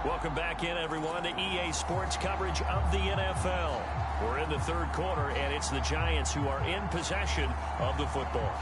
Welcome back in, everyone, to EA Sports coverage of the NFL. We're in the third quarter, and it's the Giants who are in possession of the football.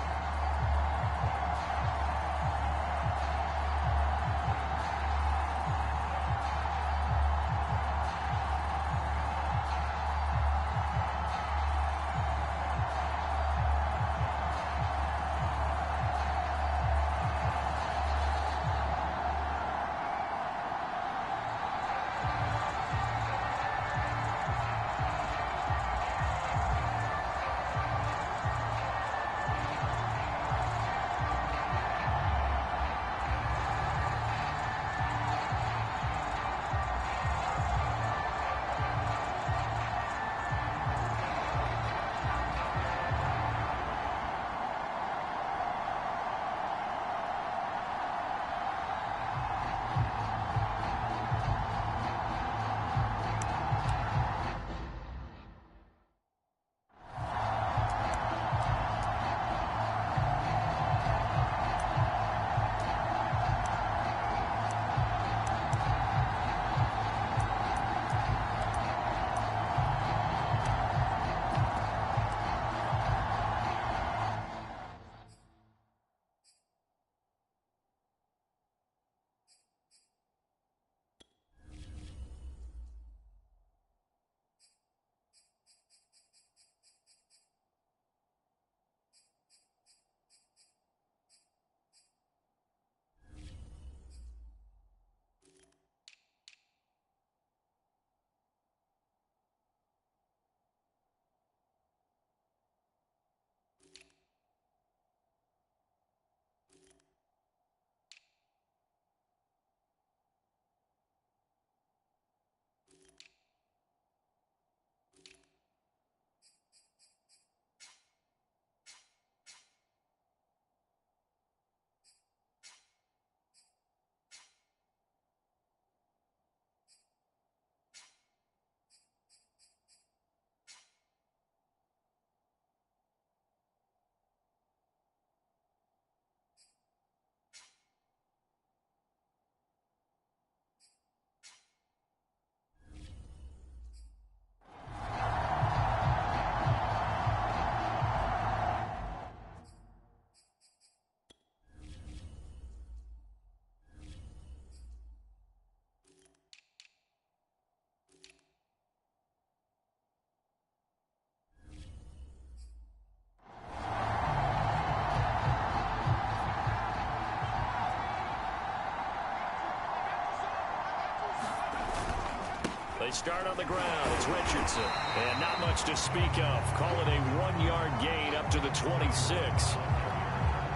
They start on the ground. It's Richardson. And not much to speak of. Call it a 1-yard gain up to the 26.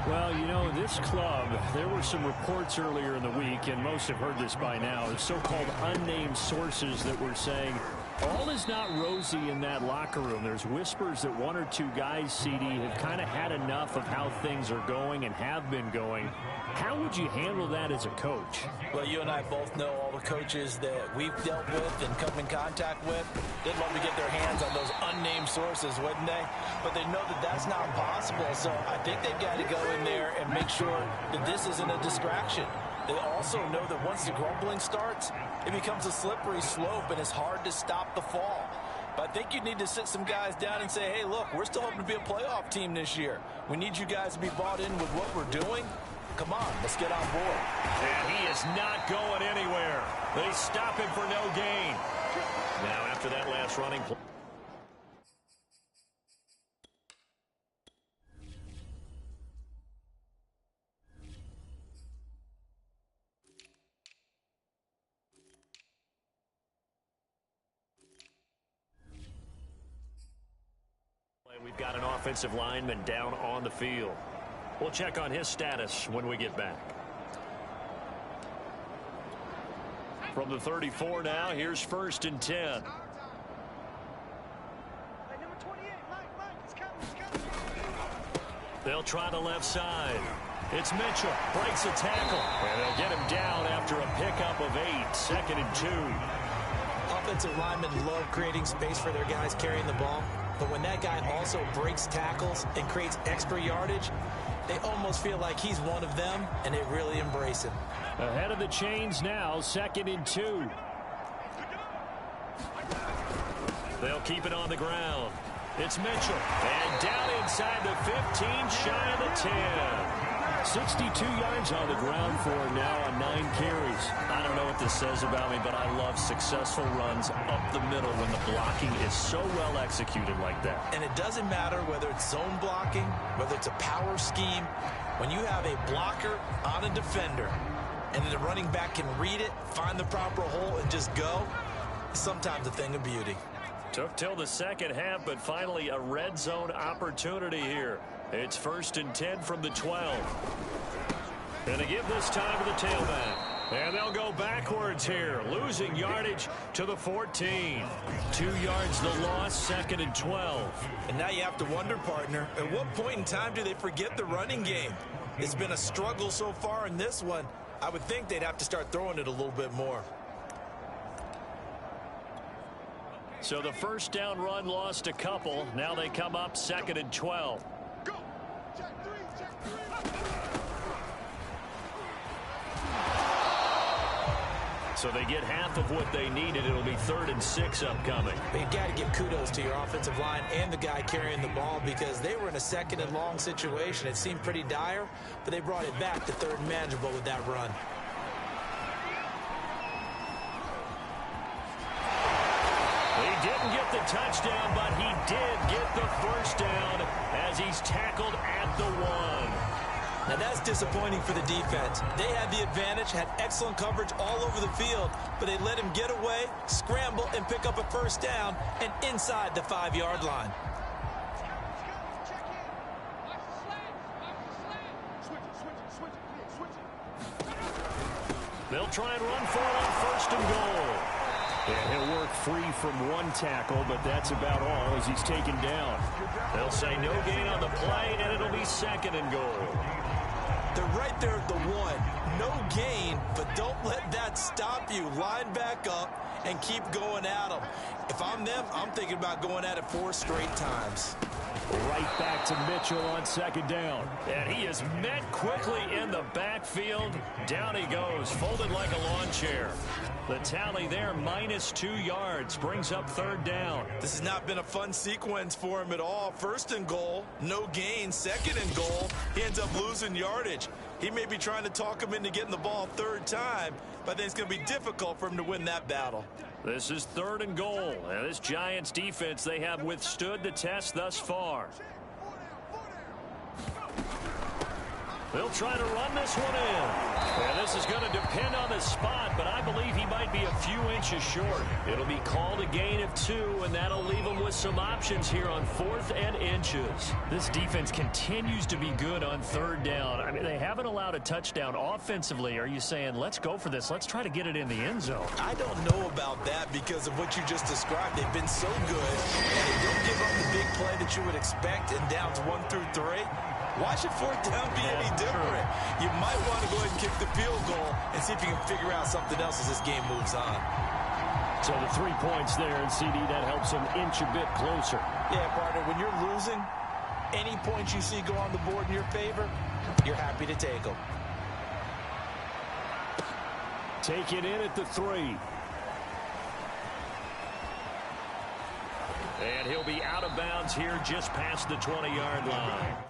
Well, you know, this club, there were some reports earlier in the week, and most have heard this by now, so-called unnamed sources that were saying all is not rosy in that locker room. There's whispers that one or two guys, CD, have kind of had enough of how things are going and have been going. How would you handle that as a coach? Well, you and I both know all the coaches that we've dealt with and come in contact with. They'd love to get their hands on those unnamed sources, wouldn't they? But they know that that's not possible, so I think they've got to go in there and make sure that this isn't a distraction. They also know that once the grumbling starts, it becomes a slippery slope and it's hard to stop the fall. But I think you need to sit some guys down and say, hey, look, we're still hoping to be a playoff team this year. We need you guys to be bought in with what we're doing. Come on, let's get on board. And he is not going anywhere. They stop him for no gain. Now, after that last running play. We've got an offensive lineman down on the field. We'll check on his status when we get back. From the 34 now, here's 1st and 10. They'll try the left side. It's Mitchell. Breaks a tackle. And they'll get him down after a pickup of 8. 2nd and 2. Offensive linemen love creating space for their guys carrying the ball. But when that guy also breaks tackles and creates extra yardage, They almost feel like he's one of them, and they really embrace him. Ahead of the chains now, 2nd and 2. They'll keep it on the ground. It's Mitchell. And down inside the 15, shy of the 10. 62 yards on the ground for him now on 9 carries. I don't know what this says about me, but I love successful runs up the middle when the blocking is so well executed like that. And it doesn't matter whether it's zone blocking, whether it's a power scheme. When you have a blocker on a defender and the running back can read it, find the proper hole, and just go, it's sometimes a thing of beauty. Took till the second half, but finally a red zone opportunity here. It's 1st and 10 from the 12. And they give this time to the tailback. And they'll go backwards here, losing yardage to the 14. 2 yards the loss, 2nd and 12. And now you have to wonder, partner, at what point in time do they forget the running game? It's been a struggle so far in this one. I would think they'd have to start throwing it a little bit more. So the first down run lost a couple. Now they come up 2nd and 12. So they get half of what they needed. It'll be 3rd and 6 upcoming. But you've got to give kudos to your offensive line and the guy carrying the ball, because they were in a 2nd and long situation. It seemed pretty dire, but they brought it back to 3rd and manageable with that run. He didn't get the touchdown, but he did get the first down as he's tackled at the 1. Now that's disappointing for the defense. They had the advantage, had excellent coverage all over the field, but they let him get away, scramble, and pick up a first down, and inside the 5-yard line. They'll try and run for it on 1st and goal. And he'll work free from 1 tackle, but that's about all as he's taken down. They'll say no gain on the play, and it'll be 2nd and goal. They're right there at the 1. No gain, but don't let that stop you. Line back up and keep going at them. If I'm them, I'm thinking about going at it 4 straight times. Right back to Mitchell on 2nd down. And he is met quickly in the backfield. Down he goes, folded like a lawn chair. The tally there, -2 yards, brings up 3rd down. This has not been a fun sequence for him at all. 1st and goal, no gain. 2nd and goal, he ends up losing yardage. He may be trying to talk him into getting the ball 3rd time, but I think it's going to be difficult for him to win that battle. This is 3rd and goal. And this Giants defense, they have withstood the test thus far. They'll try to run this one in. And this is going to depend on the spot, but I believe he might be a few inches short. It'll be called a gain of 2, and that'll leave him with some options here on 4th and inches. This defense continues to be good on 3rd down. I mean, they haven't allowed a touchdown offensively. Are you saying, let's go for this? Let's try to get it in the end zone. I don't know about that because of what you just described. They've been so good, and they don't give up the big play that you would expect in downs 1 through 3. Why should 4th down be any different? You might want to go ahead and kick the field goal and see if you can figure out something else as this game moves on. So the 3 points there, and CD, that helps them inch a bit closer. Yeah, partner, when you're losing, any points you see go on the board in your favor, you're happy to take them. Take it in at the 3. And he'll be out of bounds here just past the 20-yard line.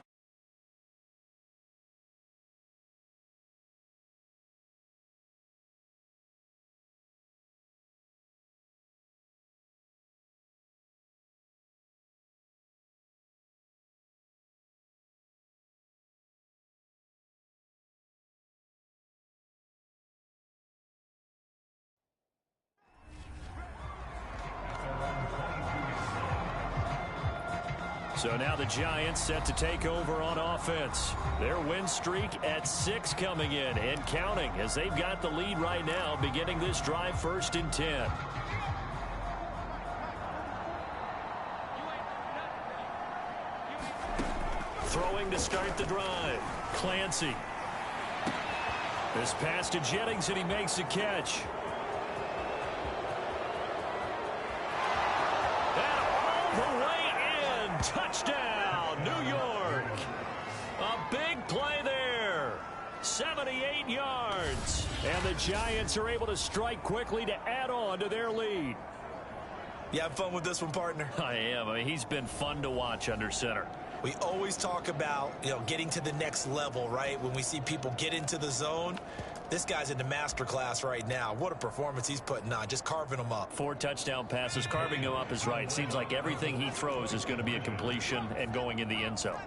So now the Giants set to take over on offense. Their win streak at 6 coming in and counting as they've got the lead right now beginning this drive 1st and 10. Throwing to start the drive. Clancy. This pass to Jennings and he makes the catch. And all the way in. Touchdown, New York. A big play 78 yards. And the Giants are able to strike quickly to add on to their lead. You have fun with this one, partner? I am. I mean, he's been fun to watch under center. We always talk about, getting to the next level, right? When we see people get into the zone, this guy's in the master class right now. What a performance he's putting on, just carving them up. 4 touchdown passes. Carving him up is right. Seems like everything he throws is going to be a completion and going in the end zone.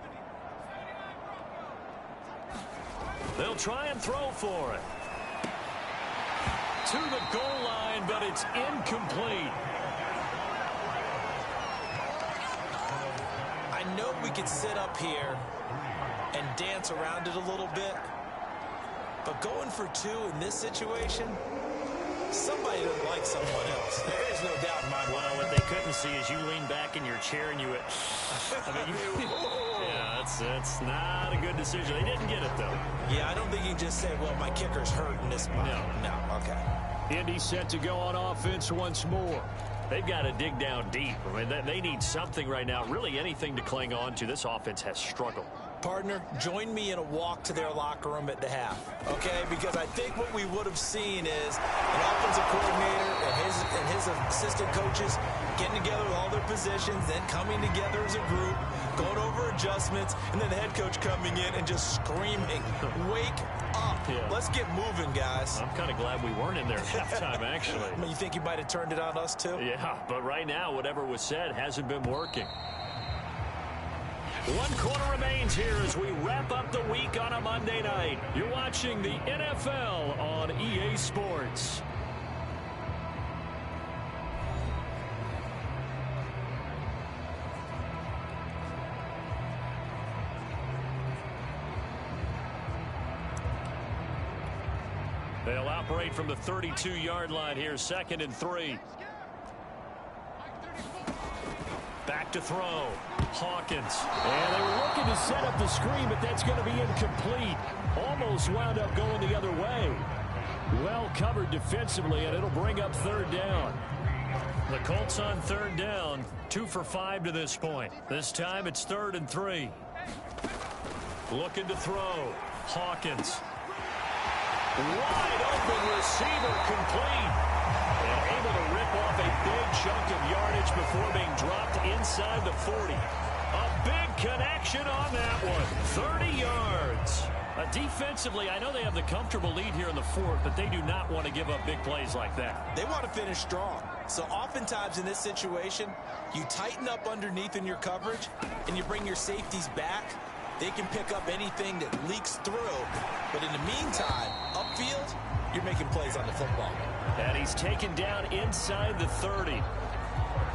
They'll try and throw for it. To the goal line, but it's incomplete. I know we could sit up here and dance around it a little bit, but going for 2 in this situation, somebody doesn't like someone else. There is no doubt in my mind. Well, what they couldn't see is you lean back in your chair and you went, yeah, that's not a good decision. They didn't get it, though. Yeah, I don't think you can just say, well, my kicker's hurt in this spot. No, okay. Indy set to go on offense once more. They've got to dig down deep. I mean, they need something right now, really anything to cling on to. This offense has struggled. Partner, join me in a walk to their locker room at the half, okay? Because I think what we would have seen is an offensive coordinator and his assistant coaches getting together with all their positions, then coming together as a group, going over adjustments, and then the head coach coming in and just screaming, wake up. Yeah. Let's get moving, guys. I'm kind of glad we weren't in there at halftime, actually. I mean, you think you might have turned it on us, too? Yeah, but right now, whatever was said hasn't been working. 1 quarter remains here as we wrap up the week on a Monday night. You're watching the NFL on EA Sports. They'll operate from the 32-yard line here, 2nd and 3. Back to throw. Hawkins. And they were looking to set up the screen, but that's going to be incomplete. Almost wound up going the other way. Well covered defensively, and it'll bring up 3rd down. The Colts on 3rd down, 2 for 5 to this point. This time it's 3rd and 3. Looking to throw. Hawkins. Wide open receiver, complete. And able to rip off a big chunk of yardage before being dropped inside the 40. A big connection on that one. 30 yards. Defensively, I know they have the comfortable lead here in the 4th, but they do not want to give up big plays like that. They want to finish strong. So oftentimes in this situation, you tighten up underneath in your coverage, and you bring your safeties back. They can pick up anything that leaks through. But in the meantime, upfield, you're making plays on the football. And he's taken down inside the 30.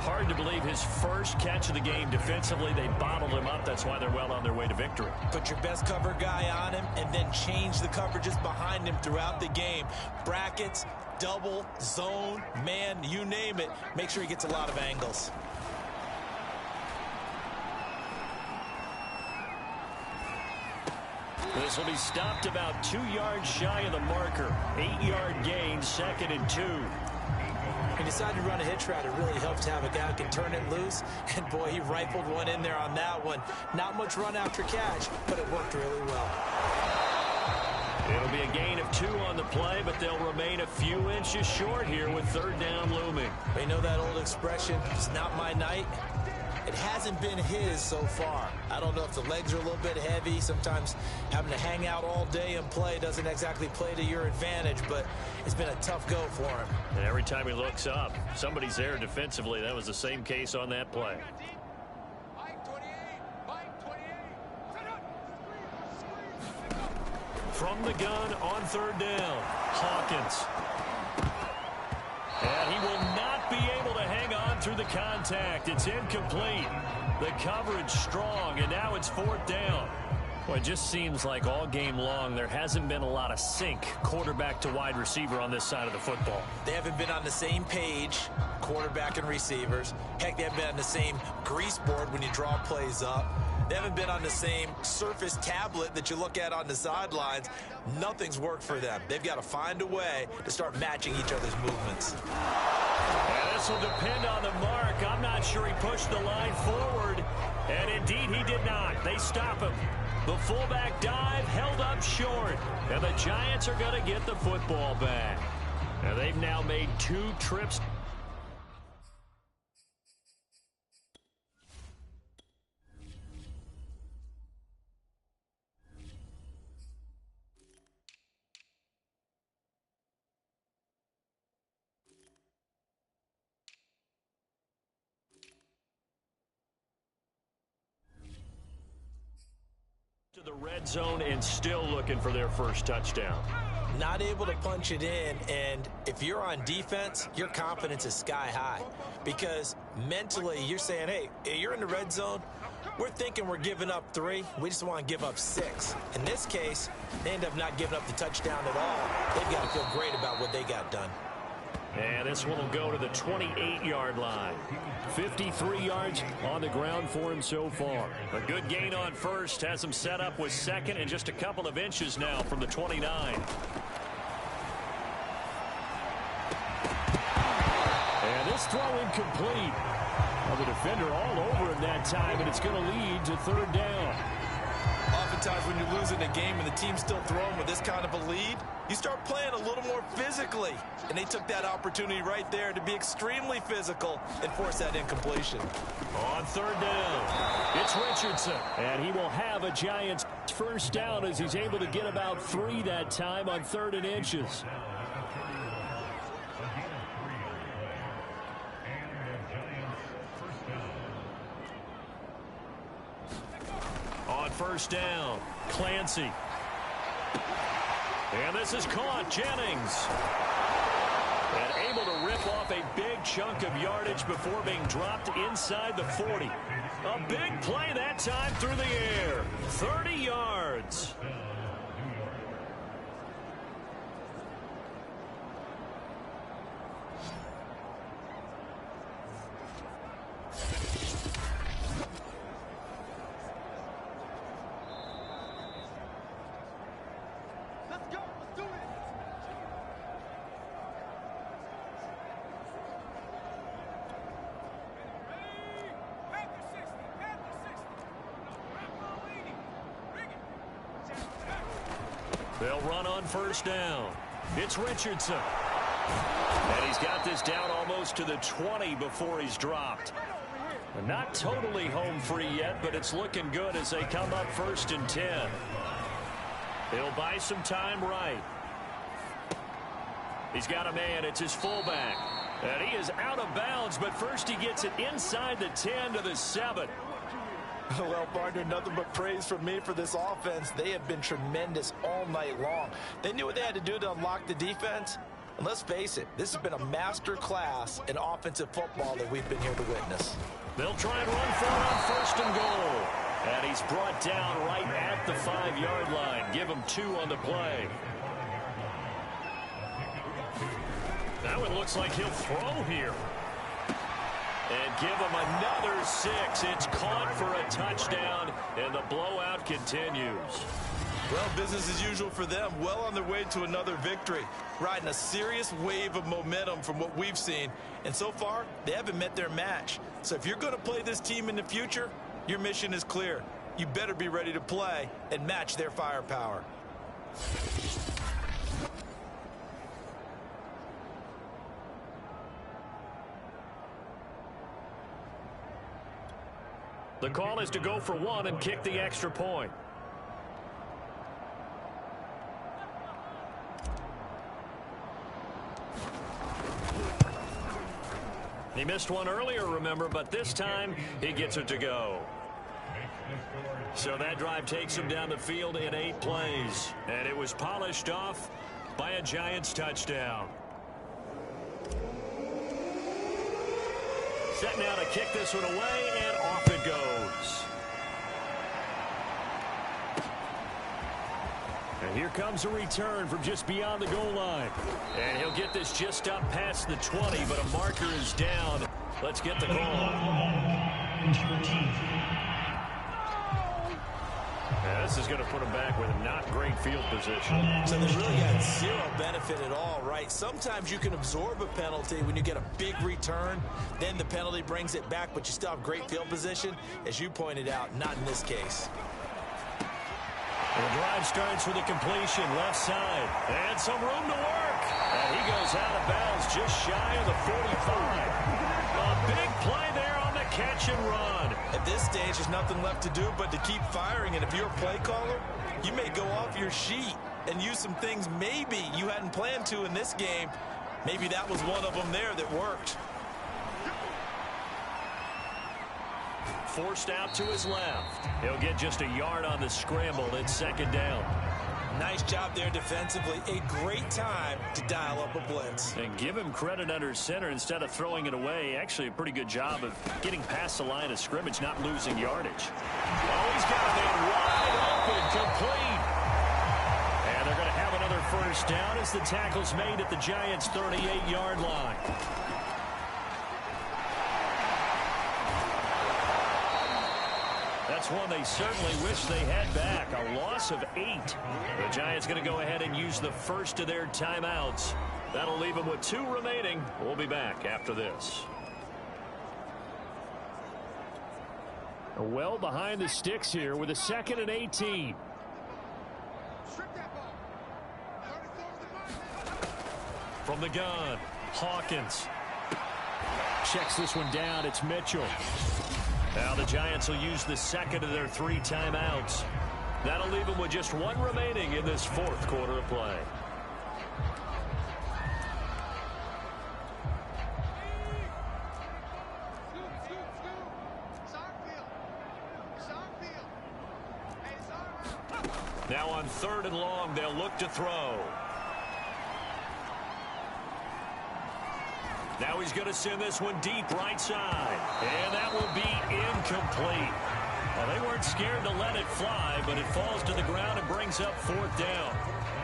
Hard to believe his first catch of the game defensively. They bottled him up. That's why they're well on their way to victory. Put your best cover guy on him and then change the coverages behind him throughout the game. Brackets, double, zone, man, you name it. Make sure he gets a lot of angles. This will be stopped about 2 yards shy of the marker. 8-yard gain, 2nd and 2. He decided to run a hitch route. It really helps to have a guy who can turn it loose. And, boy, he rifled one in there on that one. Not much run after catch, but it worked really well. It'll be a gain of 2 on the play, but they'll remain a few inches short here with 3rd down looming. We know that old expression, it's not my night. It hasn't been his so far. I don't know if the legs are a little bit heavy. Sometimes having to hang out all day and play doesn't exactly play to your advantage, but it's been a tough go for him. And every time he looks up, somebody's there defensively. That was the same case on that play. From the gun on 3rd down, Hawkins. And he will not be able to hang on through the contact. It's incomplete. The coverage strong, and now it's 4th down. Well, it just seems like all game long there hasn't been a lot of sync quarterback to wide receiver on this side of the football. They haven't been on the same page, quarterback and receivers. Heck, they haven't been on the same grease board when you draw plays up. They haven't been on the same surface tablet that you look at on the sidelines. Nothing's worked for them. They've got to find a way to start matching each other's movements. And this will depend on the mark. I'm not sure he pushed the line forward. And indeed, he did not. They stop him. The fullback dive held up short. And the Giants are going to get the football back. And they've now made 2 trips. To the red zone and still looking for their first touchdown. Not able to punch it in, and if you're on defense, your confidence is sky high because mentally you're saying, hey, you're in the red zone. We're thinking we're giving up 3. We just want to give up 6. In this case, they end up not giving up the touchdown at all. They've got to feel great about what they got done. And this one will go to the 28-yard line. 53 yards on the ground for him so far. A good gain on first. Has him set up with second and just a couple of inches now from the 29. And this throw incomplete. Well, the defender all over him that time, and it's going to lead to 3rd down. Oftentimes when you're losing a game and the team's still throwing with this kind of a lead, you start playing a little more physically. And they took that opportunity right there to be extremely physical and force that incompletion. On 3rd down, it's Richardson. And he will have a Giants first down as he's able to get about 3 that time on 3rd and inches. On 1st down, Clancy. And this is caught, Jennings. And able to rip off a big chunk of yardage before being dropped inside the 40. A big play that time through the air. 30 yards. They'll run on 1st down. It's Richardson. And he's got this down almost to the 20 before he's dropped. Not totally home free yet, but it's looking good as they come up 1st and 10. He'll buy some time right. He's got a man. It's his fullback. And he is out of bounds, but first he gets it inside the 10 to the 7. Well, partner, nothing but praise from me for this offense. They have been tremendous all night long. They knew what they had to do to unlock the defense. And let's face it, this has been a master class in offensive football that we've been here to witness. They'll try and run for it on 1st and goal. And he's brought down right at the 5-yard line. Give him 2 on the play. That one looks like he'll throw here. And give him another 6. It's caught for a touchdown, and the blowout continues. Well, business as usual for them. Well on their way to another victory. Riding a serious wave of momentum from what we've seen. And so far, they haven't met their match. So if you're going to play this team in the future, your mission is clear. You better be ready to play and match their firepower. The call is to go for 1 and kick the extra point. He missed one earlier, remember, but this time he gets it to go. So that drive takes him down the field in 8 plays. And it was polished off by a Giants touchdown. Set now to kick this one away, and off it goes. And here comes a return from just beyond the goal line. And he'll get this just up past the 20, but a marker is down. Let's get the call. Now this is going to put him back with not great field position. So they really got 0 benefit at all, right? Sometimes you can absorb a penalty when you get a big return. Then the penalty brings it back, but you still have great field position. As you pointed out, not in this case. The drive starts with a completion left side. And some room to work. And he goes out of bounds just shy of the 45. A big play there on the catch and run. At this stage, there's nothing left to do but to keep firing. And if you're a play caller, you may go off your sheet and use some things maybe you hadn't planned to in this game. Maybe that was one of them there that worked. Forced out to his left. He'll get just a yard on the scramble. It's second down. Nice job there defensively. A great time to dial up a blitz. And give him credit under center instead of throwing it away. Actually, a pretty good job of getting past the line of scrimmage, not losing yardage. Oh, he's got a man wide open, complete. And they're going to have another first down as the tackle's made at the Giants' 38-yard line. That's one they certainly wish they had back. A loss of 8. The Giants going to go ahead and use the first of their timeouts. That'll leave them with 2 remaining. We'll be back after this. Well behind the sticks here with a 2nd and 18. From the gun, Hawkins. Checks this one down. It's Mitchell. Now the Giants will use the second of their 3 timeouts. That'll leave them with just 1 remaining in this 4th quarter of play. Now on 3rd and long, they'll look to throw. Now he's going to send this one deep right side. And that will be incomplete. Well, they weren't scared to let it fly, but it falls to the ground and brings up 4th down.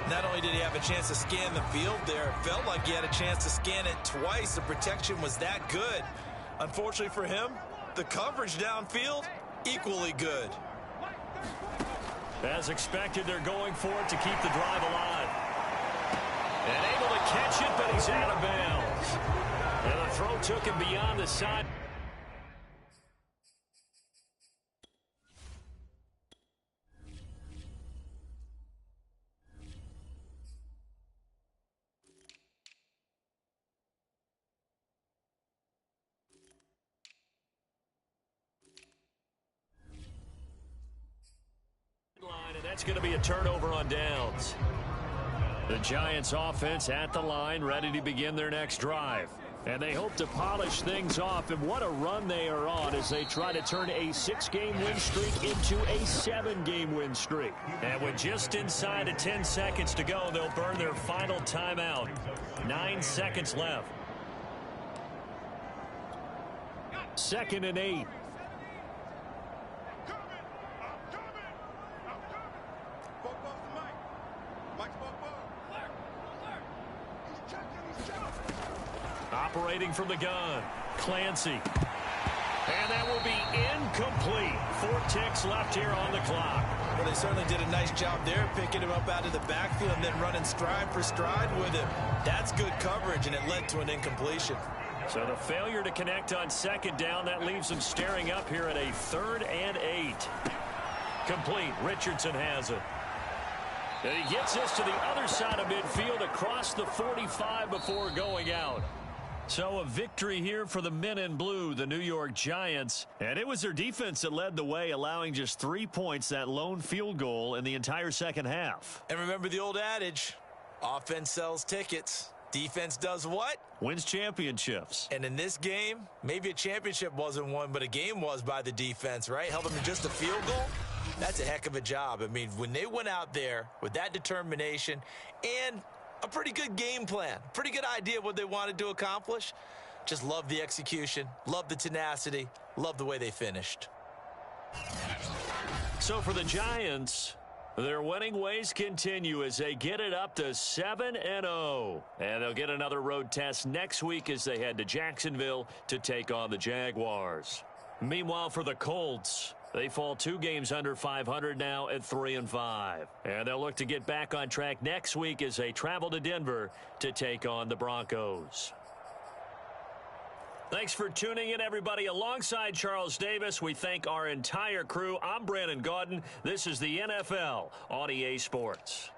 Not only did he have a chance to scan the field there, it felt like he had a chance to scan it twice. The protection was that good. Unfortunately for him, the coverage downfield, equally good. As expected, they're going for it to keep the drive alive. And able to catch it, but he's out of bounds. And the throw took him beyond the side. And that's going to be a turnover on downs. The Giants offense at the line, ready to begin their next drive. And they hope to polish things off, and what a run they are on as they try to turn a 6-game win streak into a 7-game win streak. And with just inside of 10 seconds to go, they'll burn their final timeout. 9 seconds left. 2nd and 8. Operating from the gun, Clancy. And that will be incomplete. 4 ticks left here on the clock. Well, they certainly did a nice job there, picking him up out of the backfield and then running stride for stride with him. That's good coverage, and it led to an incompletion. So the failure to connect on 2nd down, that leaves them staring up here at a 3rd and 8. Complete. Richardson has it. And he gets this to the other side of midfield across the 45 before going out. So a victory here for the men in blue, the New York Giants. And it was their defense that led the way, allowing just 3 points, that lone field goal in the entire second half. And remember the old adage, offense sells tickets. Defense does what? Wins championships. And in this game, maybe a championship wasn't won, but a game was by the defense, right? Held them to just a field goal. That's a heck of a job. I mean, when they went out there with that determination and a pretty good game plan, pretty good idea what they wanted to accomplish, just love the execution, love the tenacity, love the way they finished. So for the Giants, their winning ways continue as they get it up to 7-0. And they'll get another road test next week as they head to Jacksonville to take on the Jaguars. Meanwhile, for the Colts, they fall 2 games under 500 now at 3-5. And they'll look to get back on track next week as they travel to Denver to take on the Broncos. Thanks for tuning in, everybody. Alongside Charles Davis, we thank our entire crew. I'm Brandon Gaudin. This is the NFL on EA Sports.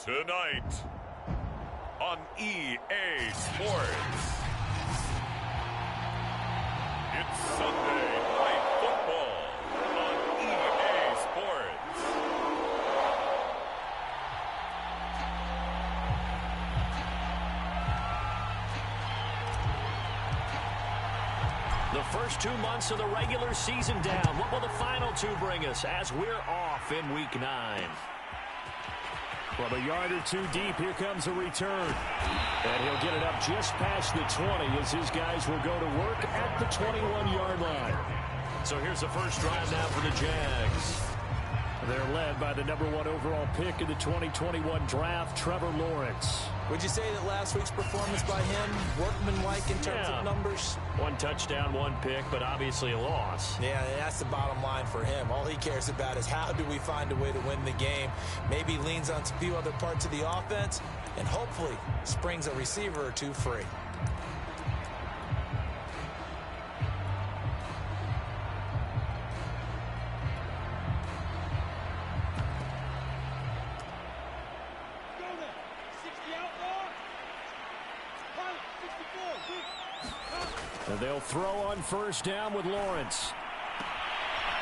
Tonight on EA Sports, it's Sunday Night Football on EA Sports. The first 2 months of the regular season down. What will the final two bring us as we're off in Week 9? From a yard or two deep, here comes a return. And he'll get it up just past the 20 as his guys will go to work at the 21-yard line. So here's the first drive now for the Jags. They're led by the #1 overall pick in the 2021 draft, Trevor Lawrence. Would you say that last week's performance by him, workmanlike in terms of numbers? 1 touchdown, 1 pick, but obviously a loss. Yeah, that's the bottom line for him. All he cares about is how do we find a way to win the game. Maybe leans on a few other parts of the offense, and hopefully springs a receiver or two free. And they'll throw on first down with Lawrence.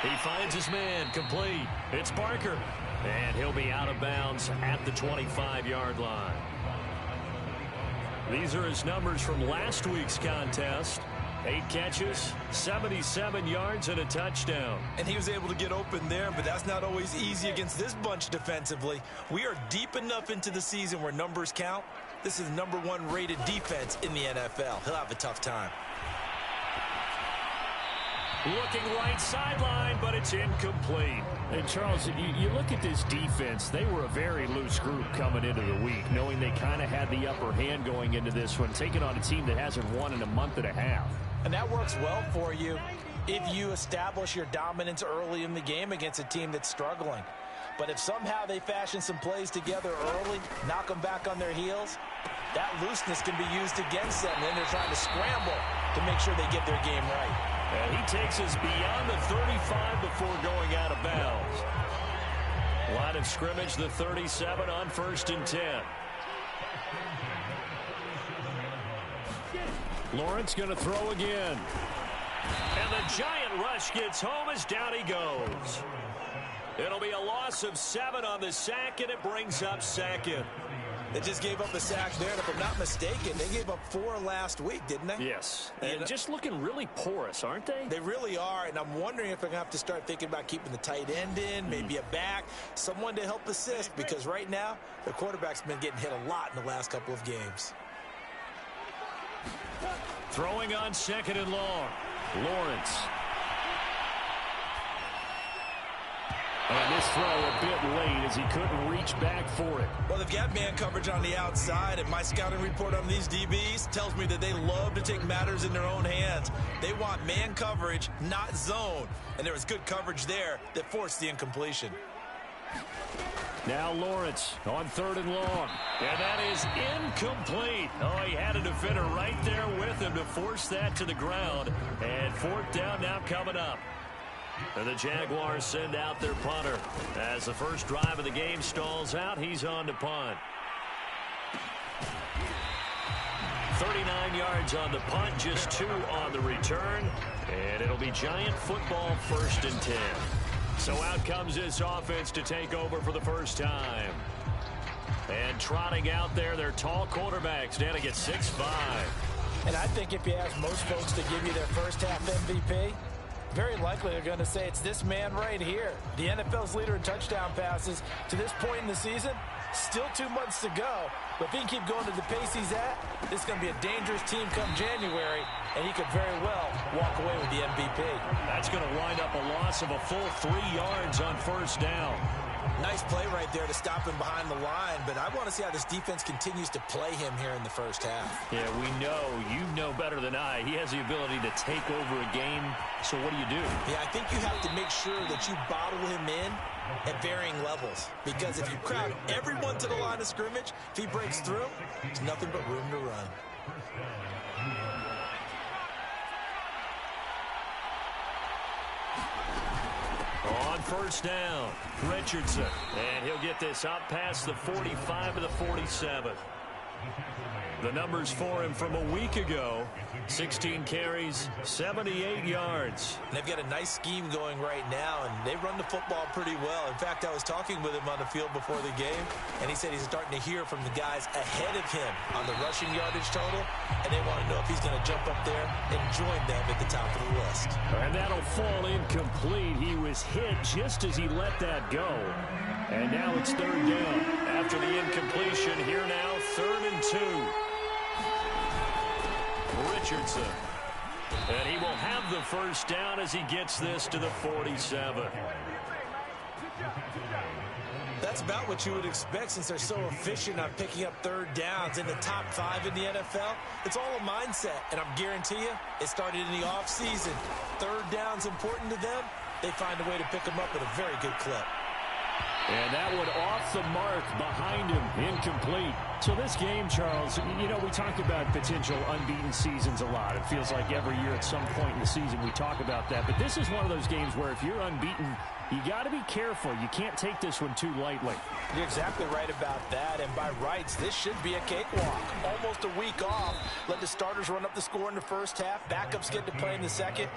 He finds his man, complete. It's Barker. And he'll be out of bounds at the 25-yard line. These are his numbers from last week's contest. 8 catches, 77 yards, and a touchdown. And he was able to get open there, but that's not always easy against this bunch defensively. We are deep enough into the season where numbers count. This is the #1 rated defense in the NFL. He'll have a tough time. Looking right sideline, but it's incomplete. And, Charles, you look at this defense, they were a very loose group coming into the week, knowing they kind of had the upper hand going into this one, taking on a team that hasn't won in a month and a half. And that works well for you if you establish your dominance early in the game against a team that's struggling. But if somehow they fashion some plays together early, knock them back on their heels, that looseness can be used against them. And then they're trying to scramble to make sure they get their game right. And he takes us beyond the 35 before going out of bounds. Line of scrimmage, the 37 on 1st and 10. Lawrence going to throw again. And the giant rush gets home as down he goes. It'll be a loss of 7 on the sack, and it brings up 2nd. They just gave up a sack there, and if I'm not mistaken, they gave up 4 last week, didn't they? Yes. And just looking really porous, aren't they? They really are, and I'm wondering if they're going to have to start thinking about keeping the tight end in, maybe a back, someone to help assist, because right now, the quarterback's been getting hit a lot in the last couple of games. Throwing on 2nd and long. Lawrence. And this throw a bit late as he couldn't reach back for it. Well, they've got man coverage on the outside, and my scouting report on these DBs tells me that they love to take matters in their own hands. They want man coverage, not zone. And there was good coverage there that forced the incompletion. Now Lawrence on 3rd and long. And that is incomplete. Oh, he had a defender right there with him to force that to the ground. And 4th down now coming up. And the Jaguars send out their punter. As the first drive of the game stalls out, he's on to punt. 39 yards on the punt, just 2 on the return. And it'll be Giant football 1st and 10. So out comes this offense to take over for the first time. And trotting out there, their tall quarterbacks standing at 6'5". And I think if you ask most folks to give you their first half MVP, very likely they're going to say it's this man right here. The NFL's leader in touchdown passes to this point in the season. Still 2 months to go. But if he can keep going to the pace he's at, this is going to be a dangerous team come January, and he could very well walk away with the MVP. That's going to wind up a loss of a full 3 yards on 1st down. Nice play right there to stop him behind the line, but I want to see how this defense continues to play him here in the first half. Yeah, we know, you know better than I, he has the ability to take over a game, so what do you do? Yeah, I think you have to make sure that you bottle him in at varying levels, because if you crowd everyone to the line of scrimmage, if he breaks through, there's nothing but room to run. On first down. Richardson. And he'll get this up past the 45 to the 47. The numbers for him from a week ago: 16 carries, 78 yards. They've got a nice scheme going right now, and they run the football pretty well. In fact, I was talking with him on the field before the game, and he said he's starting to hear from the guys ahead of him on the rushing yardage total, and they want to know if he's going to jump up there and join them at the top of the list. And that'll fall incomplete. He was hit just as he let that go. And now it's third down. After the incompletion, here now, 3rd and 2. Richardson. And he will have the first down as he gets this to the 47. That's about what you would expect since they're so efficient on picking up third downs in the top 5 in the NFL. It's all a mindset, and I'm guarantee you it started in the offseason. Third down's important to them. They find a way to pick them up at a very good clip. And that one off the mark behind him, incomplete. So this game, Charles, you know, we talk about potential unbeaten seasons a lot. It feels like every year at some point in the season we talk about that. But this is one of those games where if you're unbeaten, you got to be careful. You can't take this one too lightly. You're exactly right about that, and by rights, this should be a cakewalk. Almost a week off. Let the starters run up the score in the first half. Backups get to play in the second.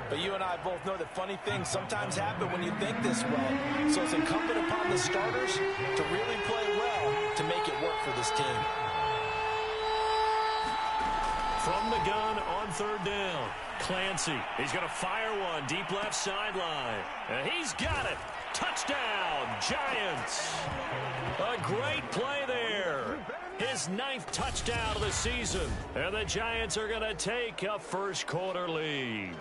But you and I both know that funny things sometimes happen when you think this way. So it's incumbent upon the starters to really play well to make it work for this team. From the gun on third down, Clancy. He's going to fire one deep left sideline. And he's got it. Touchdown, Giants. A great play there. His 9th touchdown of the season. And the Giants are going to take a first quarter lead.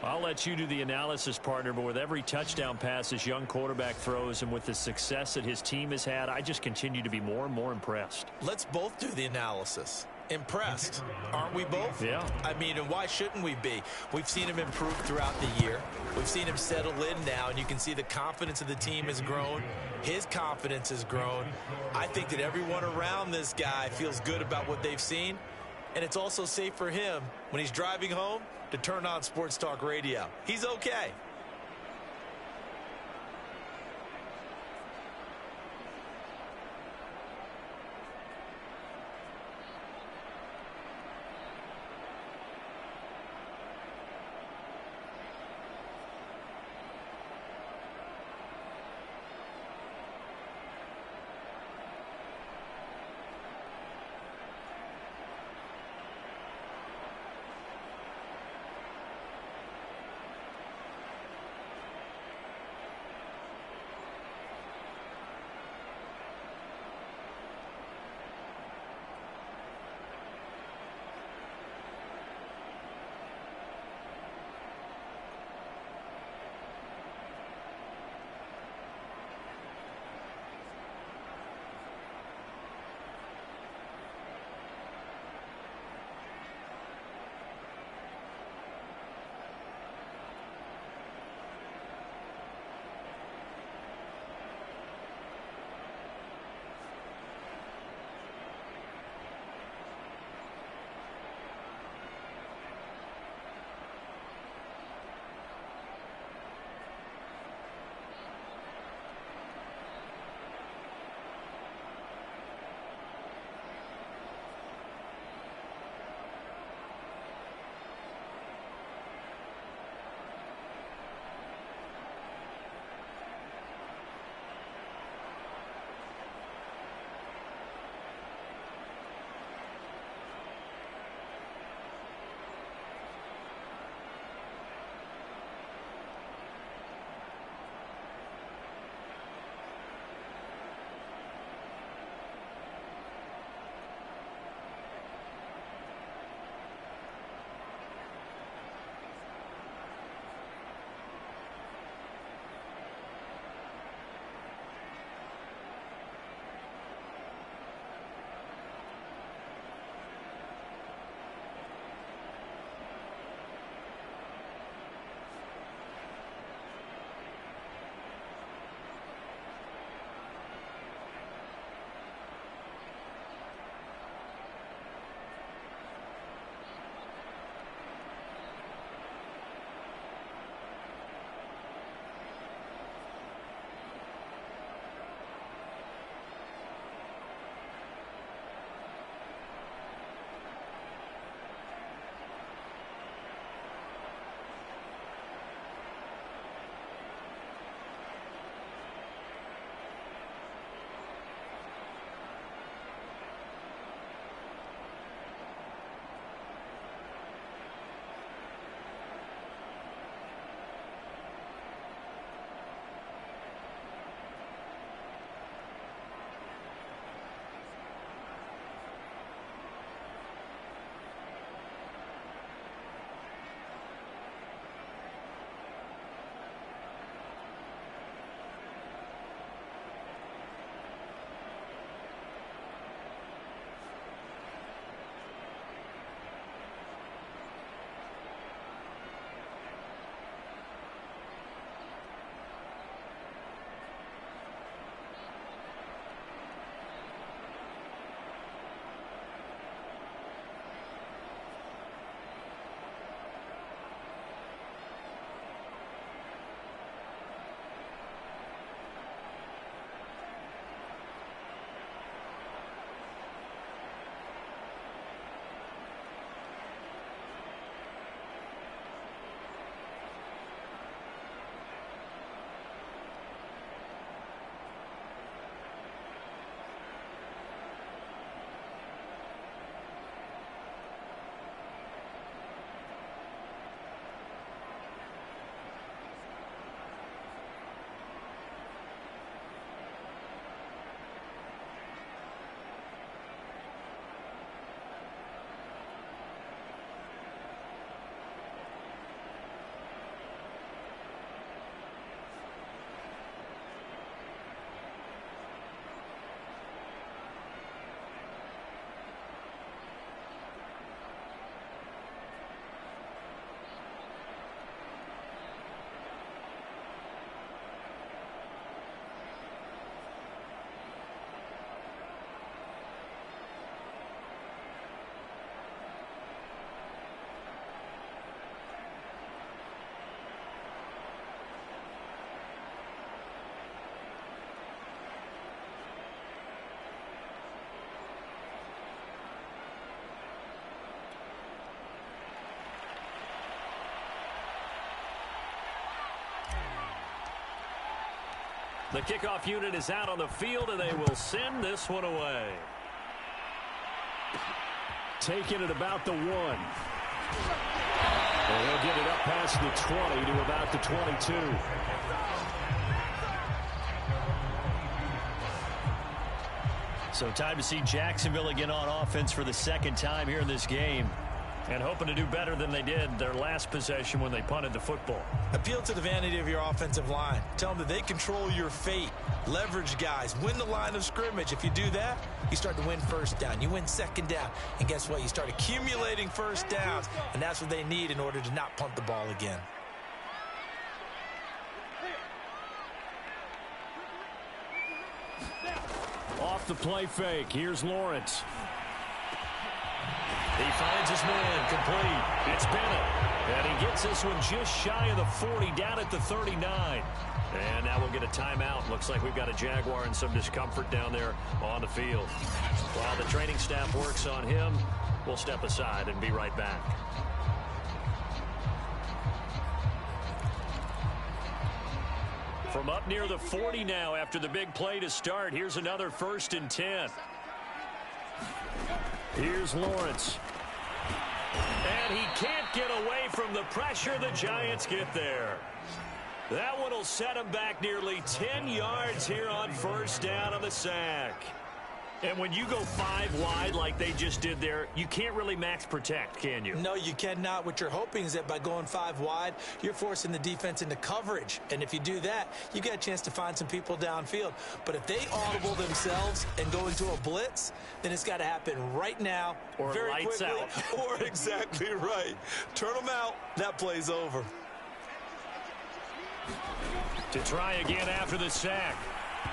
I'll let you do the analysis, partner, but with every touchdown pass this young quarterback throws and with the success that his team has had, I just continue to be more and more impressed. Let's both do the analysis. Impressed, aren't we both? Yeah. I mean, and why shouldn't we be? We've seen him improve throughout the year. We've seen him settle in now, and you can see the confidence of the team has grown. His confidence has grown. I think that everyone around this guy feels good about what they've seen, and it's also safe for him when he's driving home to turn on Sports Talk Radio. He's okay. The kickoff unit is out on the field, and they will send this one away. Taking it about the 1. And he'll get it up past the 20 to about the 22. So time to see Jacksonville again on offense for the second time here in this game. And hoping to do better than they did their last possession when they punted the football. Appeal to the vanity of your offensive line. Tell them that they control your fate. Leverage guys. Win the line of scrimmage. If you do that, you start to win first down. You win second down. And guess what? You start accumulating first downs. And that's what they need in order to not punt the ball again. Off the play fake. Here's Lawrence. He finds his man, complete. It's Bennett. And he gets this one just shy of the 40, down at the 39. And now we'll get a timeout. Looks like we've got a Jaguar in some discomfort down there on the field. While the training staff works on him, we'll step aside and be right back. From up near the 40 now after the big play to start, here's another 1st and 10. Here's Lawrence. And he can't get away from the pressure. The Giants get there. That one will set him back nearly 10 yards here on 1st down on the sack. And when you go 5 wide like they just did there, you can't really max protect, can you? No, you cannot. What you're hoping is that by going 5 wide, you're forcing the defense into coverage. And if you do that, you get a chance to find some people downfield. But if they audible themselves and go into a blitz, then it's got to happen right now. Or very lights quickly, out. Or exactly right. Turn them out. That play's over. To try again after the sack.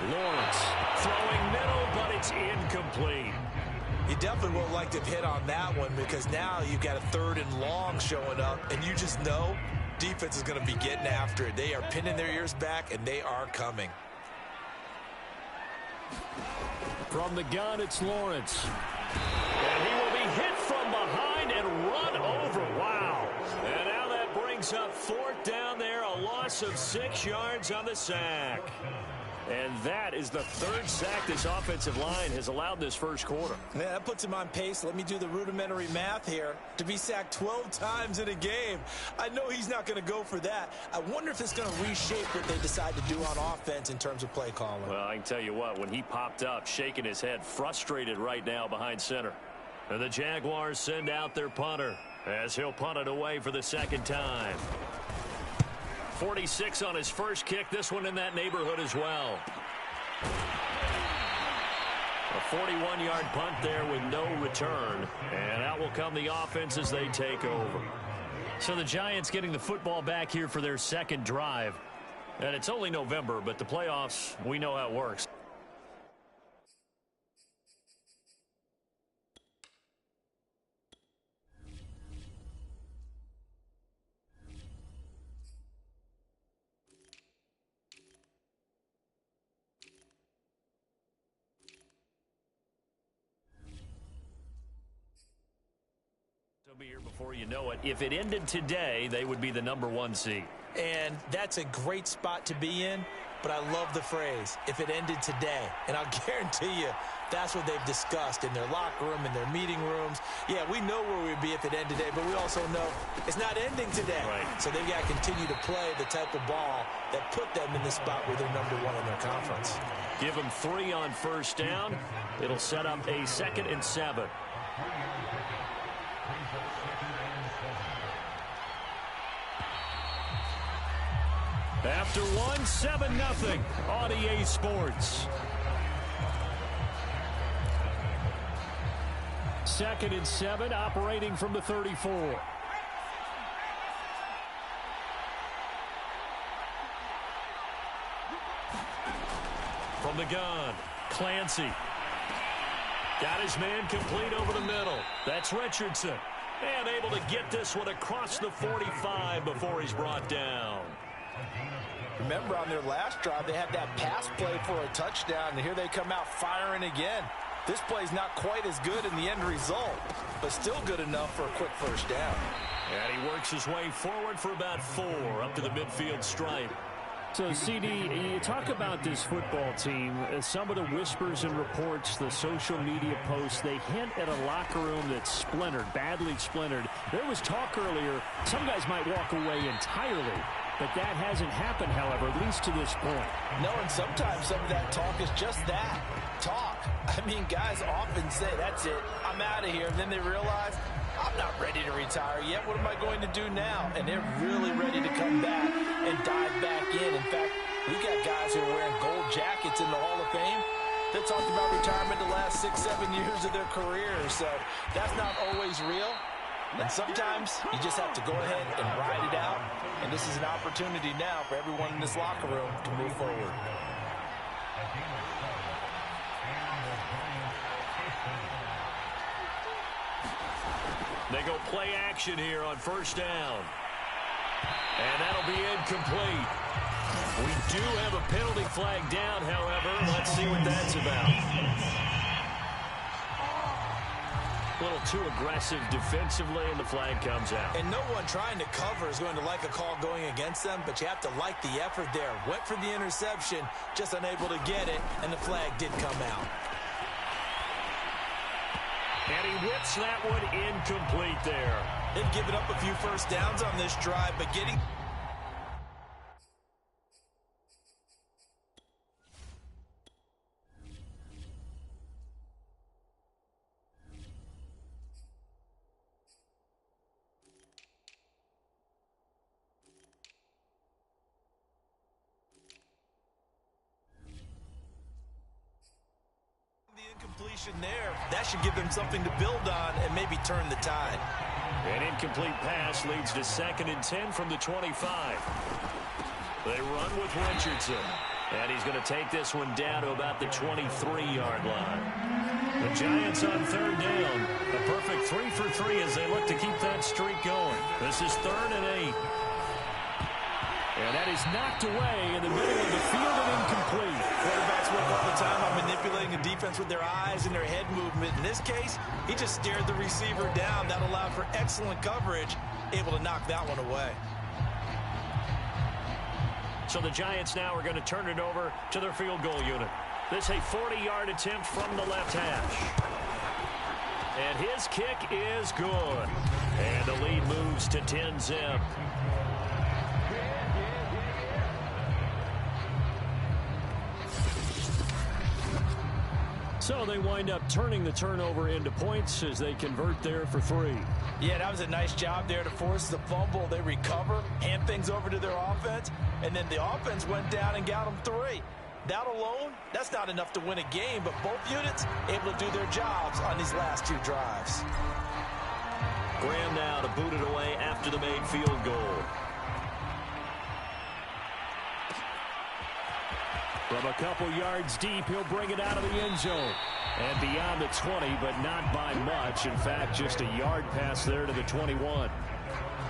Lawrence throwing middle, but it's incomplete. You definitely won't like to have hit on that one because now you've got a 3rd and long showing up, and you just know defense is going to be getting after it. They are pinning their ears back, and they are coming. From the gun, it's Lawrence. And he will be hit from behind and run over. Wow. And now that brings up 4th down there, a loss of 6 yards on the sack. And that is the 3rd sack this offensive line has allowed this first quarter. Man, that puts him on pace. Let me do the rudimentary math here. To be sacked 12 times in a game, I know he's not going to go for that. I wonder if it's going to reshape what they decide to do on offense in terms of play calling. Well, I can tell you what, when he popped up, shaking his head, frustrated right now behind center. And the Jaguars send out their punter as he'll punt it away for the 2nd time. 46 on his first kick. This one in that neighborhood as well. A 41-yard punt there with no return. And out will come the offense as they take over. So the Giants getting the football back here for their 2nd drive. And it's only November, but the playoffs, we know how it works. Be here before you know it. If it ended today, they would be the #1 seed. And that's a great spot to be in, but I love the phrase, if it ended today. And I'll guarantee you, that's what they've discussed in their locker room, in their meeting rooms. Yeah, we know where we'd be if it ended today, but we also know it's not ending today. Right. So they've got to continue to play the type of ball that put them in the spot where they're #1 in their conference. Give them 3 on 1st down. It'll set up a 2nd and 7. After 1, 7-0 on EA Sports. 2nd and 7, operating from the 34. From the gun, Clancy. Got his man complete over the middle. That's Richardson. And able to get this one across the 45 before he's brought down. Remember, on their last drive, they had that pass play for a touchdown, and here they come out firing again. This play's not quite as good in the end result, but still good enough for a quick 1st down. And he works his way forward for about 4 up to the midfield stripe. So, CD, you talk about this football team, some of the whispers and reports, the social media posts, they hint at a locker room that's splintered, badly splintered. There was talk earlier, some guys might walk away entirely, but that hasn't happened, however, at least to this point. No, and sometimes some of that talk is just that, talk. I mean, guys often say, that's it, I'm out of here, and then they realize, I'm not ready to retire yet. What am I going to do now? And they're really ready to come back and dive back in. In fact, we got guys who are wearing gold jackets in the Hall of Fame that talked about retirement the last 6-7 years of their careers. So that's not always real. And sometimes you just have to go ahead and ride it out. And this is an opportunity now for everyone in this locker room to move forward. They go play action here on first down. And that'll be incomplete. We do have a penalty flag down, however. Let's see what that's about. A little too aggressive defensively, and the flag comes out. And no one trying to cover is going to like a call going against them, but you have to like the effort there. Went for the interception, just unable to get it, and the flag did come out. And he whips that one incomplete there. They've given up a few first downs on this drive, but getting... incompletion there, that should give them something to build on and maybe turn the tide. An incomplete pass leads to 2nd and 10 from the 25. They run with Richardson, and he's going to take this one down to about the 23-yard line. The Giants on 3rd down. A perfect 3 for 3 as they look to keep that streak going. This is 3rd and 8. And that is knocked away in the middle of the field and incomplete. Quarterbacks work all the time on manipulating the defense with their eyes and their head movement. In this case, he just stared the receiver down. That allowed for excellent coverage, able to knock that one away. So the Giants now are going to turn it over to their field goal unit. This a 40-yard attempt from the left hash. And his kick is good. And the lead moves to 10-zip. So they wind up turning the turnover into points as they convert there for 3. Yeah, that was a nice job there to force the fumble. They recover, hand things over to their offense, and then the offense went down and got them 3. That alone, that's not enough to win a game, but both units able to do their jobs on these last 2 drives. Graham now to boot it away after the made field goal. From a couple yards deep, he'll bring it out of the end zone. And beyond the 20, but not by much. In fact, just a yard pass there to the 21.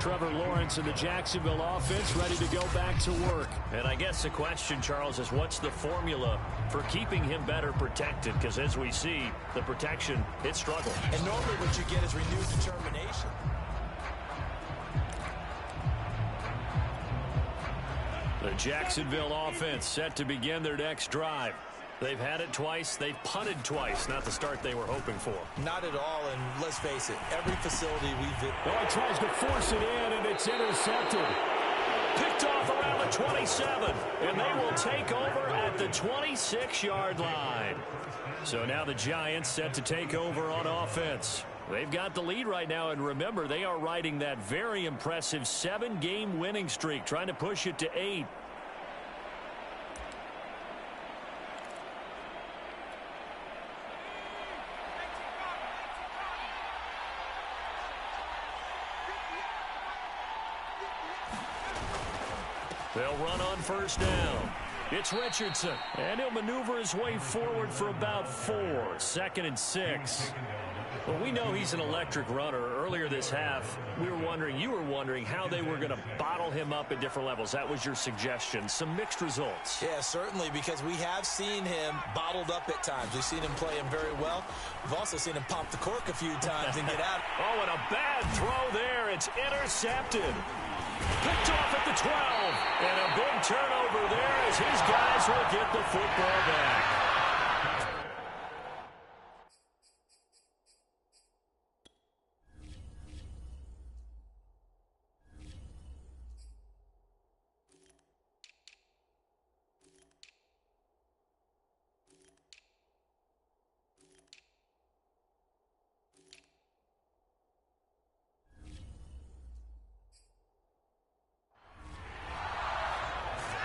Trevor Lawrence and the Jacksonville offense ready to go back to work. And I guess the question, Charles, is what's the formula for keeping him better protected? Because as we see, the protection, it struggled. And normally what you get is renewed determination. The Jacksonville offense set to begin their next drive. They've had it twice. They've punted twice. Not the start they were hoping for. Not at all, and let's face it, every facility we've hit. Oh, he tries to force it in, and it's intercepted. Picked off around the 27, and they will take over at the 26-yard line. So now the Giants set to take over on offense. They've got the lead right now, and remember, they are riding that very impressive 7-game winning streak, trying to push it to 8. They'll run on first down. It's Richardson, and he'll maneuver his way forward for about 4. 2nd and 6. Well, we know he's an electric runner. Earlier this half, you were wondering how they were going to bottle him up at different levels. That was your suggestion. Some mixed results. Yeah, certainly, because we have seen him bottled up at times. We've seen him play him very well. We've also seen him pop the cork a few times and get out. Oh, and a bad throw there. It's intercepted. Picked off at the 12. And a big turnover turnover there as his guys will get the football back.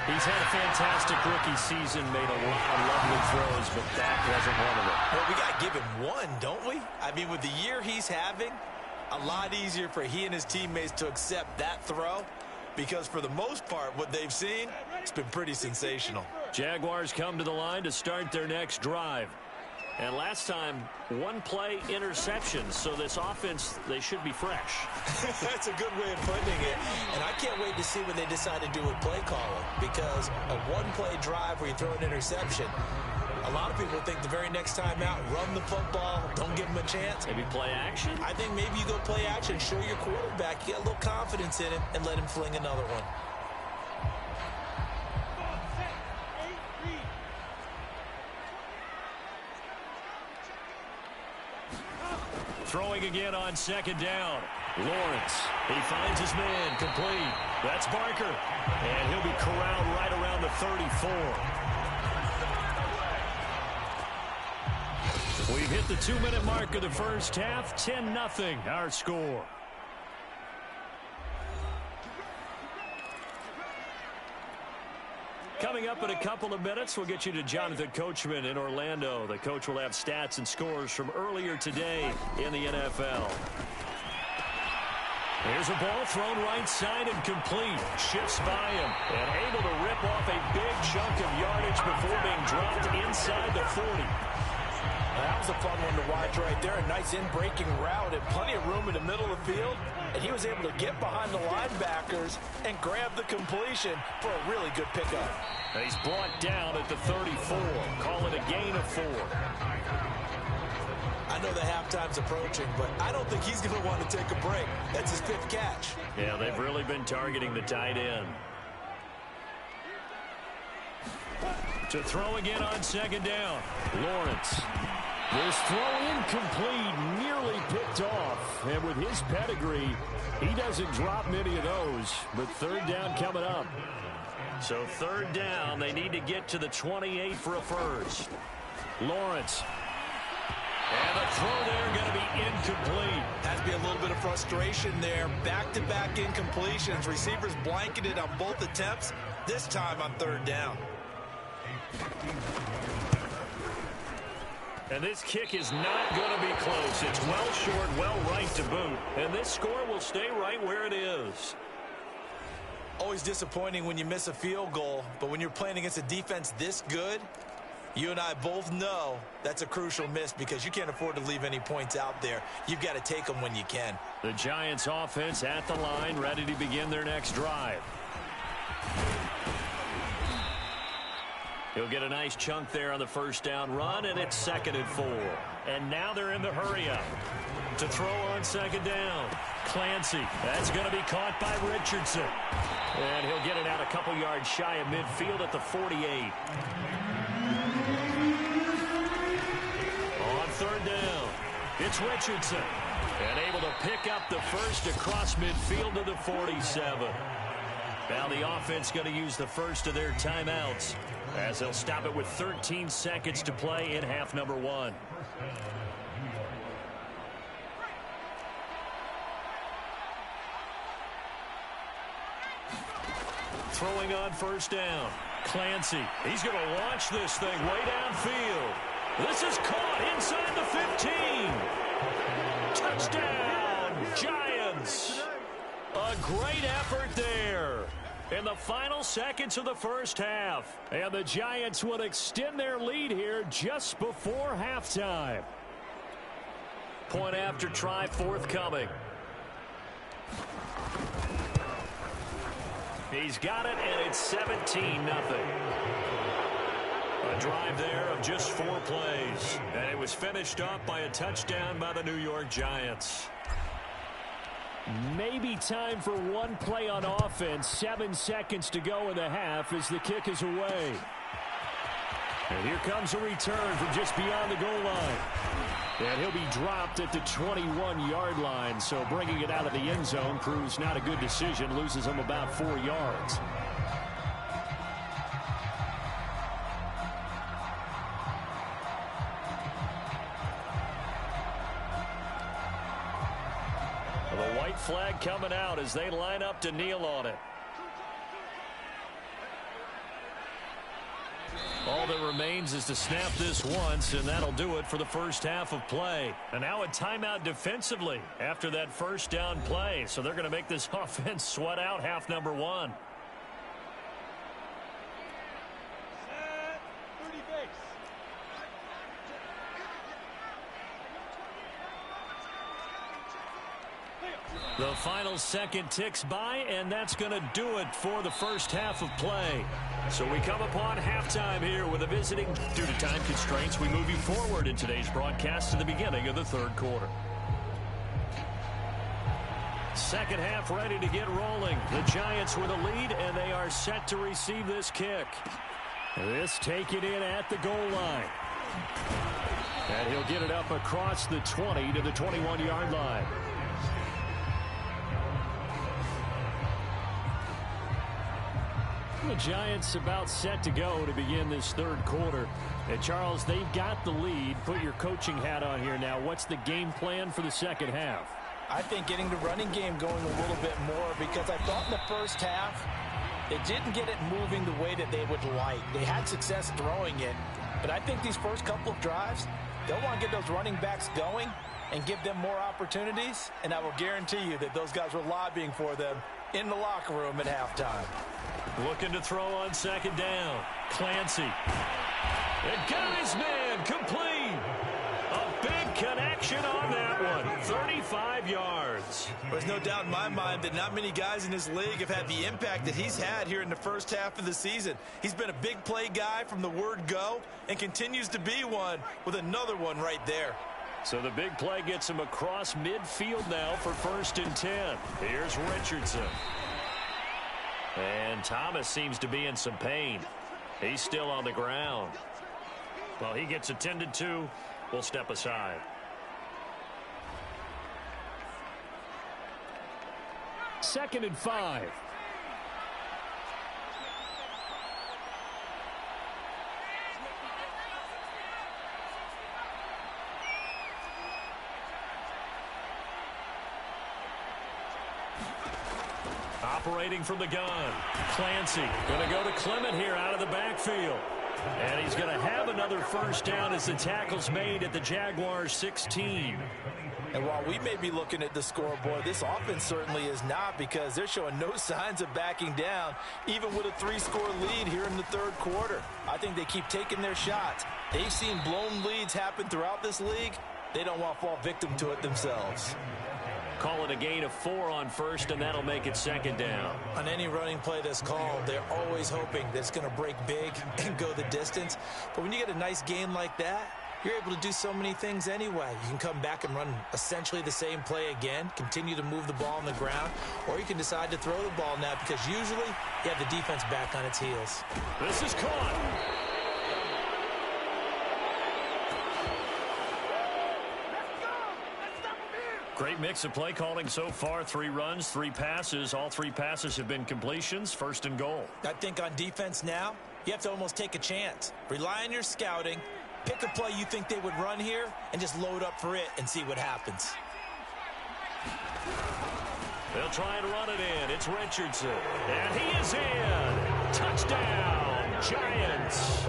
He's had a fantastic rookie season, made a lot of lovely throws, but that wasn't one of them. Well, we got to give him one, don't we? I mean, with the year he's having, a lot easier for he and his teammates to accept that throw because for the most part, what they've seen, it's been pretty sensational. Jaguars come to the line to start their next drive. And last time, one-play interceptions, so this offense, they should be fresh. That's a good way of putting it. And I can't wait to see what they decide to do with play calling because a one-play drive where you throw an interception, a lot of people think the very next time out, run the football, don't give them a chance. Maybe play action? I think maybe you go play action, show your quarterback, get a little confidence in him, and let him fling another one. Throwing again on second down. Lawrence, he finds his man, complete. That's Barker, and he'll be corralled right around the 34. We've hit the 2-minute mark of the first half, 10-0 our score. Coming up in a couple of minutes, we'll get you to Jonathan Coachman in Orlando. The coach will have stats and scores from earlier today in the NFL. Here's a ball thrown right side and complete. Shifts by him and able to rip off a big chunk of yardage before being dropped inside the 40. That was a fun one to watch right there. A nice in-breaking route and plenty of room in the middle of the field. And he was able to get behind the linebackers and grab the completion for a really good pickup. And he's brought down at the 34. Call it a gain of 4. I know the halftime's approaching, but I don't think he's going to want to take a break. That's his 5th catch. Yeah, they've really been targeting the tight end. To throw again on second down. Lawrence. This throw incomplete, nearly picked off. And with his pedigree, he doesn't drop many of those. But third down coming up. So third down, they need to get to the 28 for a first. Lawrence. And the throw there going to be incomplete. Has to be a little bit of frustration there. Back-to-back incompletions. Receivers blanketed on both attempts, this time on third down. And this kick is not going to be close. It's well short, well right to boot. And this score will stay right where it is. Always disappointing when you miss a field goal, but when you're playing against a defense this good, you and I both know that's a crucial miss because you can't afford to leave any points out there. You've got to take them when you can. The Giants offense at the line, ready to begin their next drive. He'll get a nice chunk there on the first down run, and it's 2nd and 4. And now they're in the hurry-up. To throw on second down, Clancy. That's going to be caught by Richardson. And he'll get it out a couple yards shy of midfield at the 48. On third down, it's Richardson. And able to pick up the first across midfield to the 47. Now the offense going to use the first of their timeouts as they'll stop it with 13 seconds to play in half number 1. Throwing on first down. Clancy. He's going to launch this thing way downfield. This is caught inside the 15. Touchdown, Giants. A great effort there in the final seconds of the first half. And the Giants will extend their lead here just before halftime. Point after try forthcoming. He's got it, and it's 17-0. A drive there of just 4 plays. And it was finished off by a touchdown by the New York Giants. Maybe time for one play on offense. 7 seconds to go in the half as the kick is away. And here comes a return from just beyond the goal line. And he'll be dropped at the 21-yard line. So bringing it out of the end zone proves not a good decision. Loses him about 4 yards. The white flag coming out as they line up to kneel on it. All that remains is to snap this once, and that'll do it for the first half of play. And now a timeout defensively after that first down play. So they're going to make this offense sweat out half number 1. The final second ticks by, and that's going to do it for the first half of play. So we come upon halftime here with a visiting. Due to time constraints, we move you forward in today's broadcast to the beginning of the third quarter. Second half ready to get rolling. The Giants with a lead, and they are set to receive this kick. This taken in at the goal line. And he'll get it up across the 20 to the 21-yard line. The Giants about set to go to begin this third quarter. And Charles, they've got the lead. Put your coaching hat on here now. What's the game plan for the second half? I think getting the running game going a little bit more, because I thought in the first half they didn't get it moving the way that they would like. They had success throwing it, but I think these first couple of drives, they'll want to get those running backs going and give them more opportunities, and I will guarantee you that those guys were lobbying for them in the locker room at halftime. Looking to throw on second down. Clancy. And got his man complete. A big connection on that one. 35 yards. There's no doubt in my mind that not many guys in this league have had the impact that he's had here in the first half of the season. He's been a big play guy from the word go and continues to be one with another one right there. So the big play gets him across midfield now for 1st and 10. Here's Richardson. And Thomas seems to be in some pain. He's still on the ground. Well, he gets attended to. We'll step aside. Second and 5. Operating from the gun. Clancy going to go to Clement here out of the backfield. And he's going to have another first down as the tackle's made at the Jaguars 16. And while we may be looking at the scoreboard, this offense certainly is not, because they're showing no signs of backing down, even with a 3-score lead here in the third quarter. I think they keep taking their shots. They've seen blown leads happen throughout this league. They don't want to fall victim to it themselves. Call it a gain of 4 on first, and that'll make it second down. On any running play that's called, they're always hoping that it's going to break big and go the distance. But when you get a nice gain like that, you're able to do so many things anyway. You can come back and run essentially the same play again, continue to move the ball on the ground, or you can decide to throw the ball now, because usually you have the defense back on its heels. This is caught. Great mix of play calling so far. 3 runs, 3 passes. All 3 passes have been completions. 1st and goal. I think on defense now, you have to almost take a chance. Rely on your scouting. Pick a play you think they would run here and just load up for it and see what happens. They'll try and run it in. It's Richardson. And he is in. Touchdown, Giants.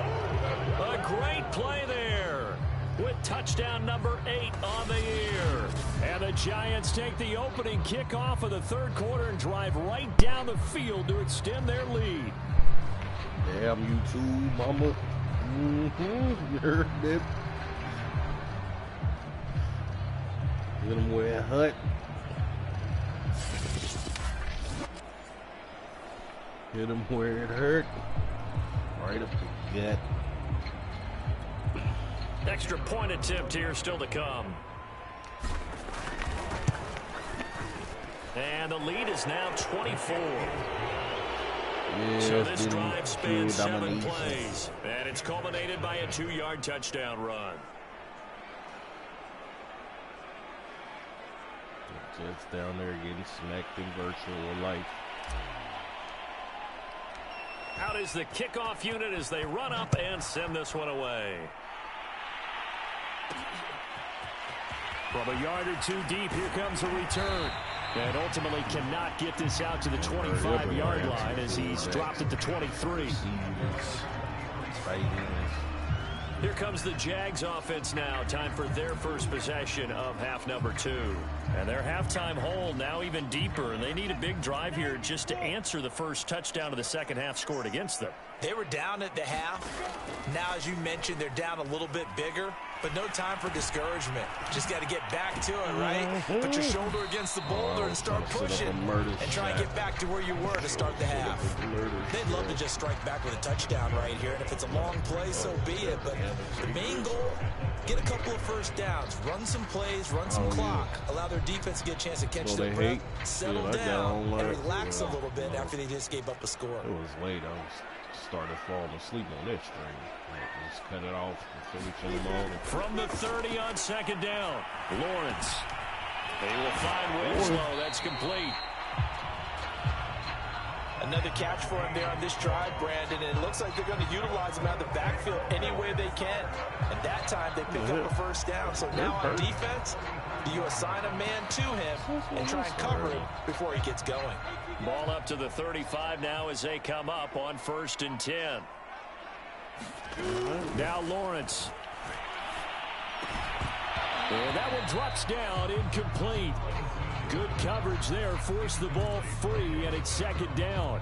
A great play there with touchdown number 8 on the year. And the Giants take the opening kickoff of the third quarter and drive right down the field to extend their lead. Damn you too, mama. You heard them. Get him where it hurt. Hit him where it hurt. Right up the gut. Extra point attempt here still to come. And the lead is now 24. Yeah, So this drive spans 7 plays. And it's culminated by a 2-yard touchdown run. Jets down there getting smacked in virtual life. Out is the kickoff unit as they run up and send this one away. From a yard or two deep, here comes a return. And ultimately cannot get this out to the 25-yard line as he's dropped at the 23. Here comes the Jags offense now. Time for their first possession of half number 2. And their halftime hole now even deeper. And they need a big drive here just to answer the first touchdown of the second half scored against them. They were down at the half. Now, as you mentioned, they're down a little bit bigger, but no time for discouragement. Just got to get back to it, right? Put your shoulder against the boulder and start pushing and try and get back to where you were to start the half. They'd love to just strike back with a touchdown right here, and if it's a long play, so be it. But the main goal, get a couple of first downs, run some plays, run some clock, allow their defense to get a chance to catch their breath, settle down, and relax a little bit after they just gave up a score. It was late. I was started falling asleep on that string. Just cut it off and finish in the morning. From the 30 on second down, Lawrence. They will find Winslow. That's complete. Another catch for him there on this drive, Brandon, and it looks like they're going to utilize him out of the backfield any way they can. And that time they pick up a first down. So now on defense, do you assign a man to him and try and cover him before he gets going? Ball up to the 35 now as they come up on 1st and 10. Now Lawrence. And that one drops down, incomplete. Good coverage there, forced the ball free, and it's second down.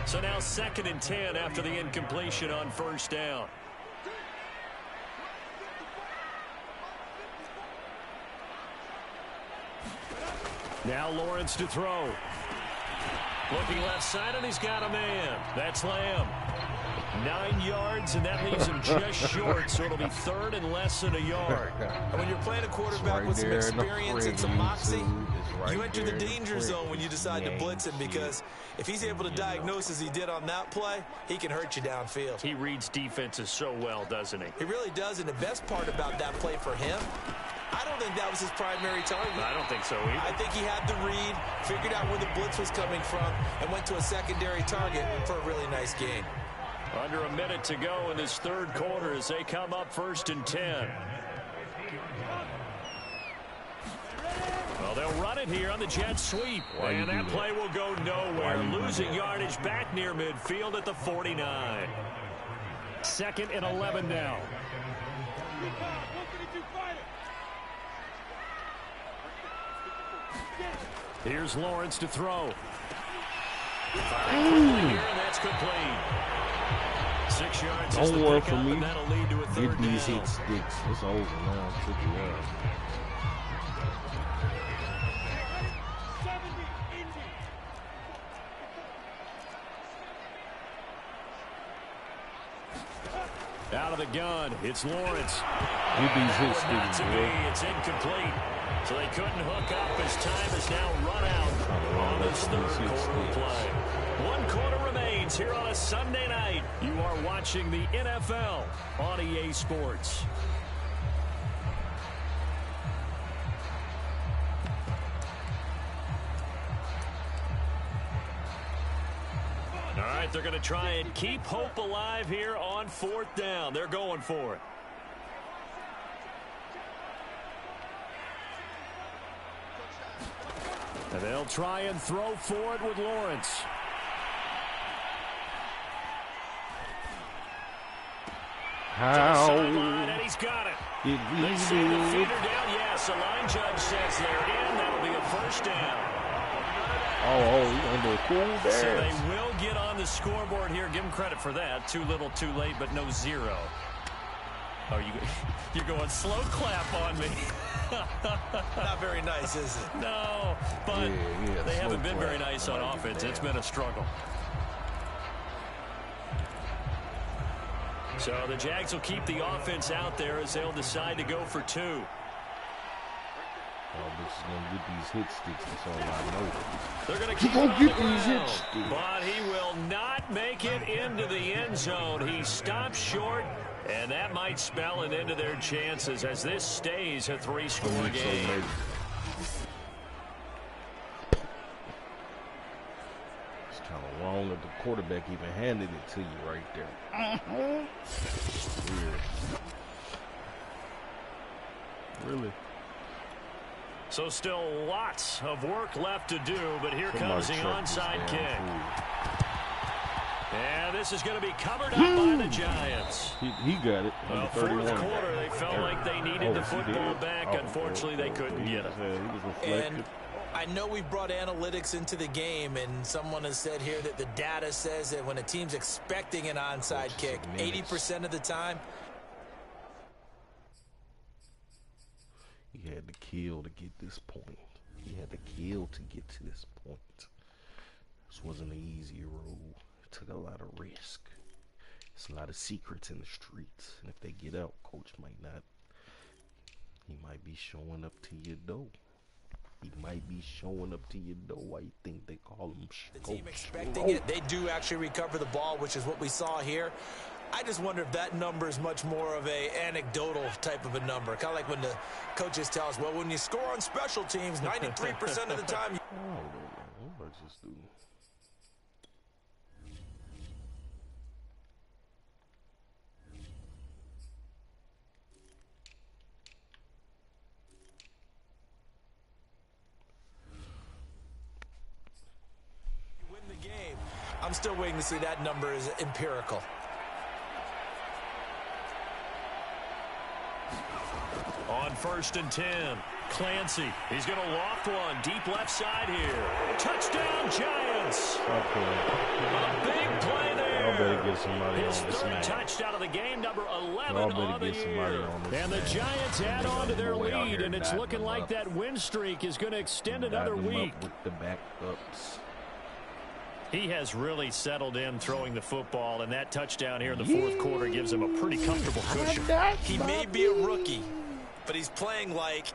So now 2nd and 10 after the incompletion on 1st down. Now Lawrence to throw. Looking left side, and he's got a man. That's Lamb. 9 yards, and that leaves him just short, so it'll be 3rd and less than a yard. And when you're playing a quarterback with some experience and some moxie, you enter the danger zone when you decide to blitz him, because if he's able to diagnose as he did on that play, he can hurt you downfield. He reads defenses so well, doesn't he? He really does, and the best part about that play for him, I don't think that was his primary target. I don't think so either. I think he had the read, figured out where the blitz was coming from, and went to a secondary target for a really nice game. Under a minute to go in this 3rd quarter as they come up 1st and 10. Well, they'll run it here on the jet sweep. And that play will go nowhere. Losing yardage back near midfield at the 49. 2nd and 11 now. Here's Lawrence to throw. And that's complete. 6 yards is the pickup, and that'll lead to a 3rd Get these down. hit sticks. It's over now. Took it out. Out of the gun, it's Lawrence. Get these hit Not sticks, to bro. be, it's incomplete. So they couldn't hook up as time is now run out on this 3rd quarter play. 1 quarter remains here on a Sunday night. You are watching the NFL on EA Sports. All right, they're going to try and keep hope alive here on 4th down. They're going for it. And they'll try and throw for it with Lawrence. How? And he's got it. Did we They say the do feet it? are down. Yes, the line judge says they're in. That'll be a 1st down. Oh, he's going to do a cool So they dance. will get on the scoreboard here. Give them credit for that. Too little, too late, but no 0. Oh, you're going slow clap on me. Not very nice, is it? No, but Yeah, they haven't slow been very clap. nice on offense. It's been a struggle. So the Jags will keep the offense out there as they'll decide to go for 2. This is going to get these hit sticks. That's all I know. They're going to keep gonna on get the these hit ground, sticks. but he will not make it into the end zone. He stops short, and that might spell an end to their chances as this stays a 3-score game. It's kind of wrong that the quarterback even handed it to you right there. Weird. Really? So still lots of work left to do, but here comes the onside kick. And this is going to be covered up by the Giants. He got it. Well, fourth quarter, they felt like they needed the football back. Unfortunately, they couldn't get it. And I know we brought analytics into the game, and someone has said here that the data says that when a team's expecting an onside kick, 80% of the time, he had to kill to get this point. He had to kill to get to this point. This wasn't an easy road. It took a lot of risk. There's a lot of secrets in the streets. And if they get out, coach might not. He might be showing up to your door. He might be showing up to your door. Why you think they call him the team expecting it, they do actually recover the ball, which is what we saw here. I just wonder if that number is much more of a anecdotal type of a number. Kind of like when the coaches tell us, well, when you score on special teams, 93% of the time. What does this do? You win the game. I'm still waiting to see that number is empirical. On 1st and 10, Clancy. He's going to loft one deep left side here. Touchdown, Giants. A big play there. Y'all better get somebody His on this third match. touchdown of the game, number 11 Y'all better on the get somebody year. on this And the match. Giants add on to their Boy out lead, here and it's batting looking them like up. that win streak is going to extend another Batting them week. up with the backups. He has really settled in throwing the football, and that touchdown here in the fourth quarter gives him a pretty comfortable cushion. He may be a rookie, but he's playing like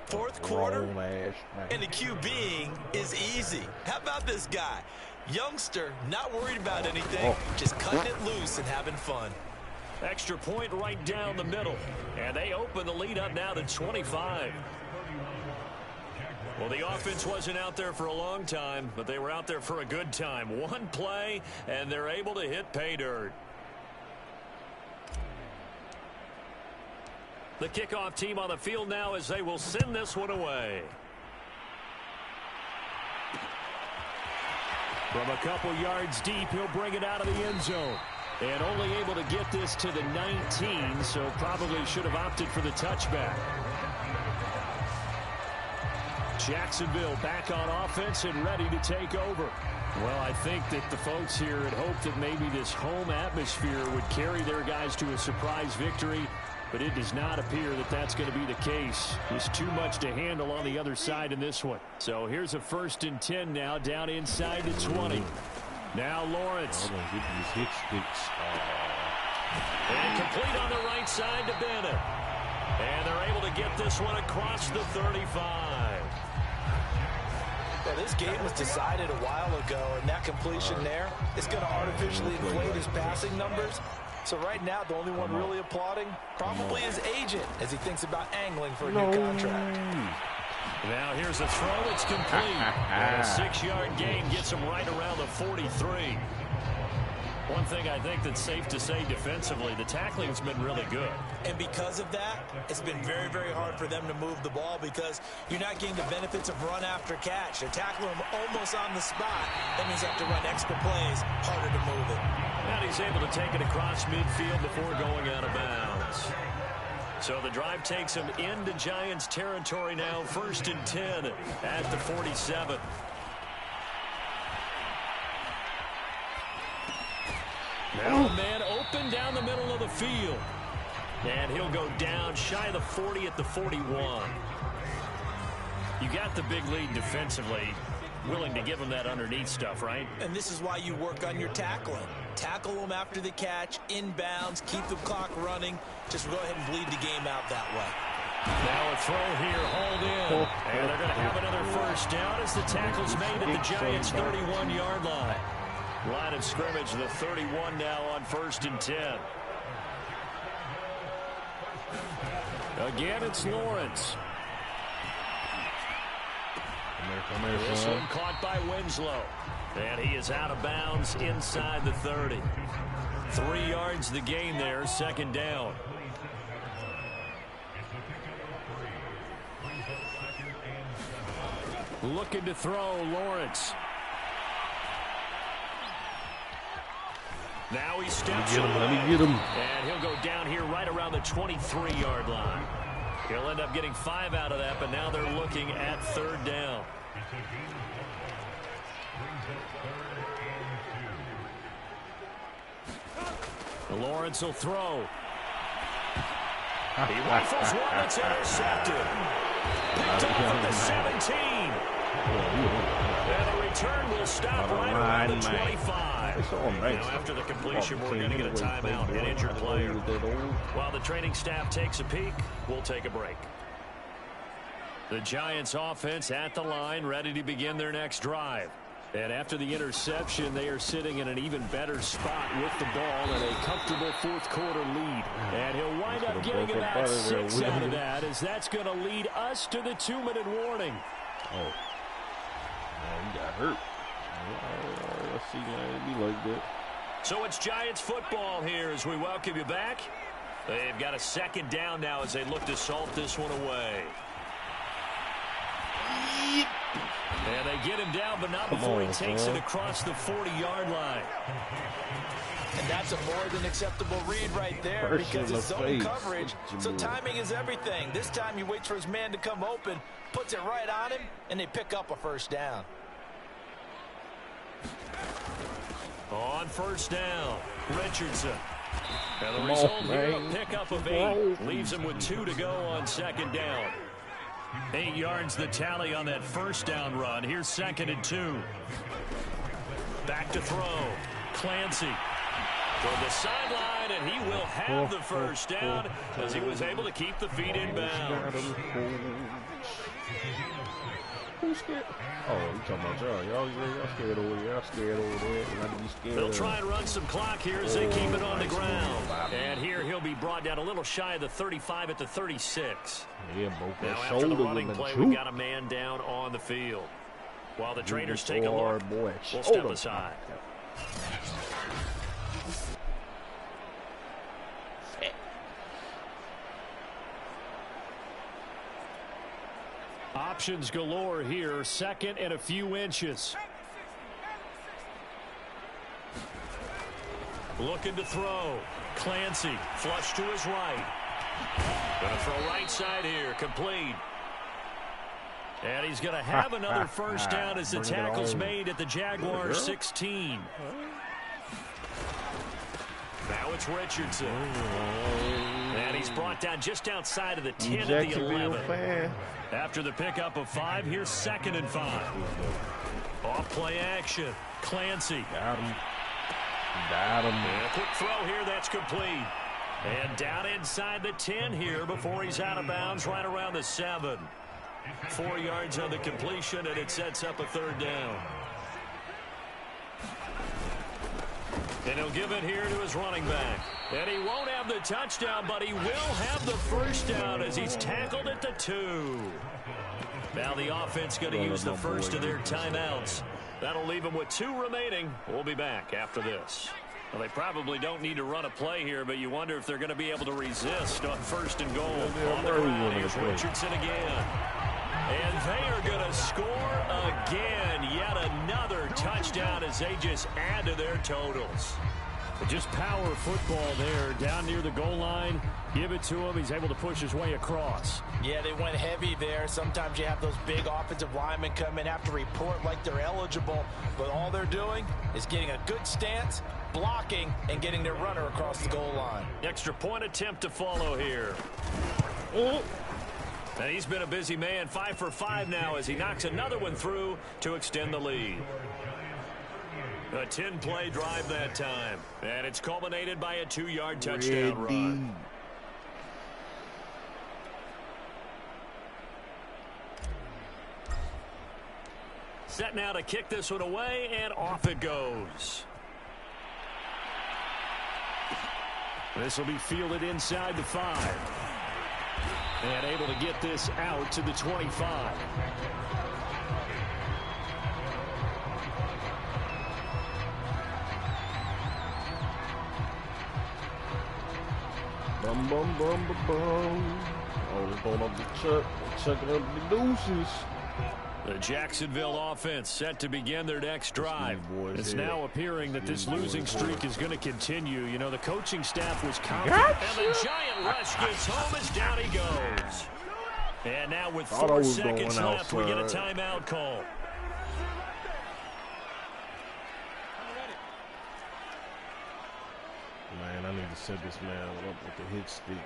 fourth quarter, and the QBing is easy. How about this guy? Youngster, not worried about anything, just cutting it loose and having fun. Extra point right down the middle, and they open the lead up now to 25. Well, the offense wasn't out there for a long time, but they were out there for a good time. One play, and they're able to hit pay dirt. The kickoff team on the field now as they will send this one away. From a couple yards deep, he'll bring it out of the end zone. And only able to get this to the 19, so probably should have opted for the touchback. Jacksonville back on offense and ready to take over. Well, I think that the folks here had hoped that maybe this home atmosphere would carry their guys to a surprise victory, but it does not appear that that's going to be the case. There's too much to handle on the other side in this one. So here's a 1st and 10 now, down inside the 20. Now Lawrence. Get these hit sticks. And complete on the right side to Bennett. And they're able to get this one across the 35. Well, this game was decided a while ago, and that completion there is going to artificially inflate his passing numbers. So right now, the only one really applauding probably his agent as he thinks about angling for a new contract. Now here's a throw. It's complete. And a 6-yard gain gets him right around the 43. One thing I think that's safe to say defensively, the tackling's been really good. And because of that, it's been very, very hard for them to move the ball because you're not getting the benefits of run after catch. They're tackling him almost on the spot. That means you have to run extra plays, harder to move it. And he's able to take it across midfield before going out of bounds. So the drive takes him into Giants territory now, 1st and 10 at the 47. Now a man open down the middle of the field. And he'll go down shy of the 40 at the 41. You got the big lead defensively. Willing to give him that underneath stuff, right? And this is why you work on your tackling. Tackle them after the catch, inbounds, keep the clock running. Just go ahead and bleed the game out that way. Now a throw here, hauled in. And they're going to have another first down as the tackle's made at the Giants' 31-yard line. Line of scrimmage, the 31 now on 1st and 10. Again, it's Lawrence. This one caught by Winslow. And he is out of bounds inside the 30. 3 yards the gain there, 2nd down. Looking to throw, Lawrence. Now he steps away. Let me get him. And he'll go down here right around the 23-yard line. He'll end up getting 5 out of that, but now they're looking at 3rd down. Lawrence will throw. He rifles one. It's intercepted. Picked off at the 17. And the return will stop right around the 25. Now after the completion, we're going to get a timeout, an injured player. While the training staff takes a peek, we'll take a break. The Giants offense at the line, ready to begin their next drive. And after the interception, they are sitting in an even better spot with the ball and a comfortable 4th quarter lead. And he'll wind up getting about 6 out of that, as that's going to lead us to the 2-minute warning. Oh, he got hurt. Let's see, man, it be like that. So it's Giants football here as we welcome you back. They've got a 2nd down now as they look to salt this one away. And they get him down, but not before he takes it across the 40-yard line. And that's a more than acceptable read right there because it's zone coverage. So timing is everything. This time he waits for his man to come open, puts it right on him, and they pick up a 1st down. On 1st down, Richardson. And the result here, a pickup of 8. Leaves him with 2 to go on 2nd down. 8 yards the tally on that 1st down run. Here's 2nd and 2. Back to throw. Clancy toward the sideline, and he will have the 1st down as he was able to keep the feet in bounds. Who's scared? Oh, you talking about y'all. Y'all scared over here. Y'all scared over there. Not to be scared. They'll try and run some clock here as they keep it on the ground. And here he'll be brought down a little shy of the 35 at the 36. Yeah, now after the running play, we got a man down on the field. While the trainers take a look, we'll step aside. Options galore here. 2nd and a few inches. Looking to throw. Clancy flush to his right. Gonna throw right side here. Complete. And he's going to have another 1st down as the tackle's made at the Jaguars' 16. Now it's Richardson. And he's brought down just outside of the 10 at the 11. After the pickup of 5, here's 2nd and 5. Off play action. Clancy. Got him. Got him. And a quick throw here, that's complete. And down inside the 10 here before he's out of bounds right around the 7. 4 yards on the completion, and it sets up a 3rd down. And he'll give it here to his running back. And he won't have the touchdown, but he will have the 1st down as he's tackled at the 2. Now the offense going to use the first of their timeouts. That'll leave them with 2 remaining. We'll be back after this. Well, they probably don't need to run a play here, but you wonder if they're going to be able to resist on 1st and goal. On the ground, here's Richardson again. And they are going to score again. Yet another touchdown as they just add to their totals. But just power football there. Down near the goal line. Give it to him. He's able to push his way across. Yeah, they went heavy there. Sometimes you have those big offensive linemen come in, have to report like they're eligible. But all they're doing is getting a good stance, blocking, and getting their runner across the goal line. Extra point attempt to follow here. And he's been a busy man. 5 for 5 now as he knocks another one through to extend the lead. A 10-play drive that time. And it's culminated by a 2-yard touchdown run. Set now to kick this one away, and off it goes. This will be fielded inside the 5. And able to get this out to the 25. Bum, bum, bum, bum, bum. Oh, they're going up the chuck. They're chucking up the deuces. The Jacksonville offense set to begin their next drive. It's now appearing that this losing streak is going to continue. You know, the coaching staff was confident. And the giant rush gets home as down he goes. And now with 4 seconds left, we get a timeout call. Man, I need to set this man up with the hit stick.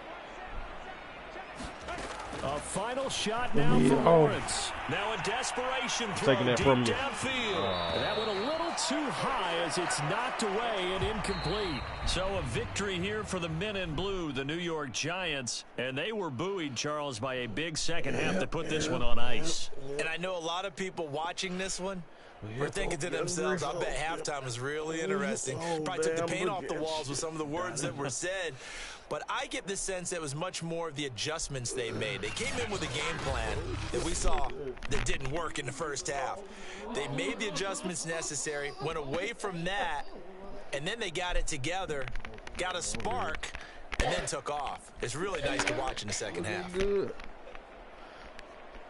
A final shot now for Lawrence. Now a desperation throw taking that deep from you. downfield. That went a little too high as it's knocked away and incomplete. So a victory here for the men in blue, the New York Giants. And they were buoyed, Charles, by a big second half that put this one on ice. And I know a lot of people watching this one were thinking to themselves, I bet halftime was really interesting. Probably took the paint off the walls with some of the words that were said. But I get the sense it was much more of the adjustments they made. They came in with a game plan that we saw that didn't work in the first half. They made the adjustments necessary, went away from that, and then they got it together, got a spark, and then took off. It's really nice to watch in the second half.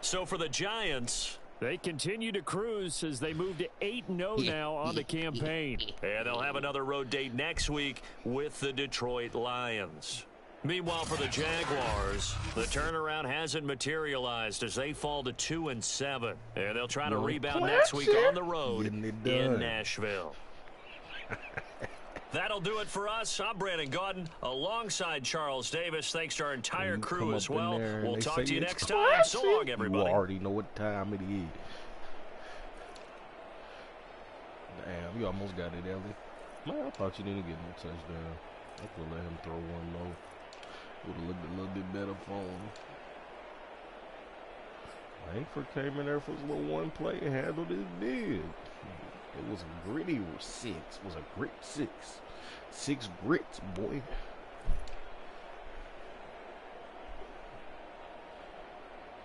So for the Giants, they continue to cruise as they move to 8-0 now on the campaign. And they'll have another road date next week with the Detroit Lions. Meanwhile, for the Jaguars, the turnaround hasn't materialized as they fall to 2-7. And they'll try to rebound next week on the road in Nashville. That'll do it for us. I'm Brandon Gaudin alongside Charles Davis. Thanks to our entire crew as well. We'll talk to you next time. So long, everybody. You already know what time it is. Damn, you almost got it, Ellie. Man, I thought you didn't get no touchdown. I could let him throw one low. Would have looked a little bit better for him. Langford came in there for his little one play and handled it big. It was a gritty 6. It was a grit 6. 6 grits, boy.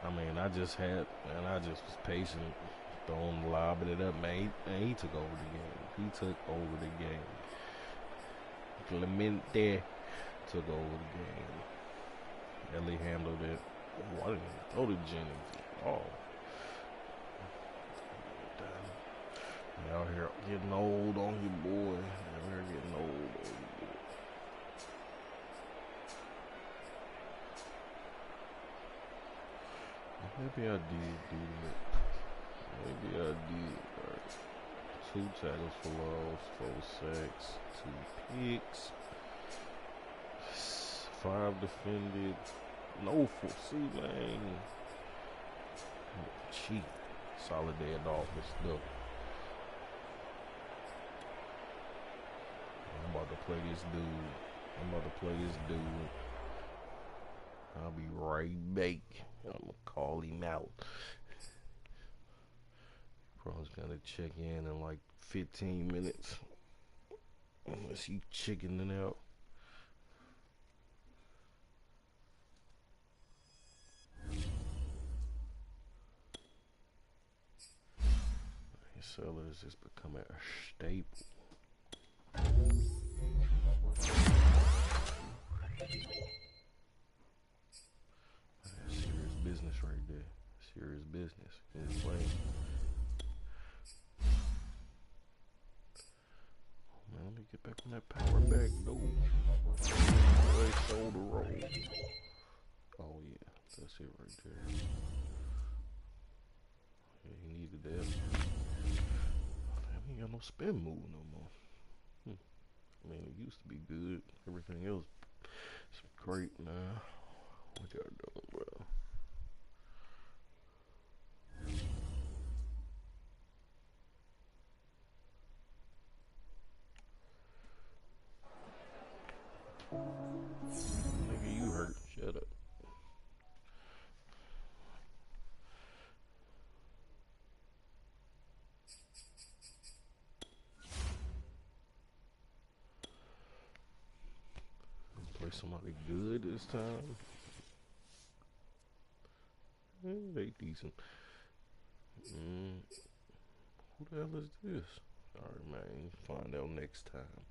I mean, I just was patient. Throwing, lobbing it up, man. He took over the game. He took over the game. Clemente took over the game. Ellie handled it. Why didn't he throw to Jennings? Oh. Out here getting old on you, boy. Out here getting old on you, boy. Maybe I did do that. Maybe I did. Right. 2 tackles for loss, 4 sacks, 2 picks, 5 defended. No for see, man. Cheap. Solid day at office, though. I'm about to play this dude. I'll be right back. I'm gonna call him out. Probably gonna check in like 15 minutes. Unless he chickening out. Sellers is becoming a staple. Serious business right there. Serious business. It's playing. Man, let me get back on that power back. No. Shoulder roll. Oh yeah, that's it right there. Yeah, he needed that. He ain't got no spin move no more. I mean, it used to be good. Everything else is great now. What y'all doing, bro? Nigga, you hurt. Shut up. somebody good this time. They decent. Who the hell is this? Alright, man. Find out next time.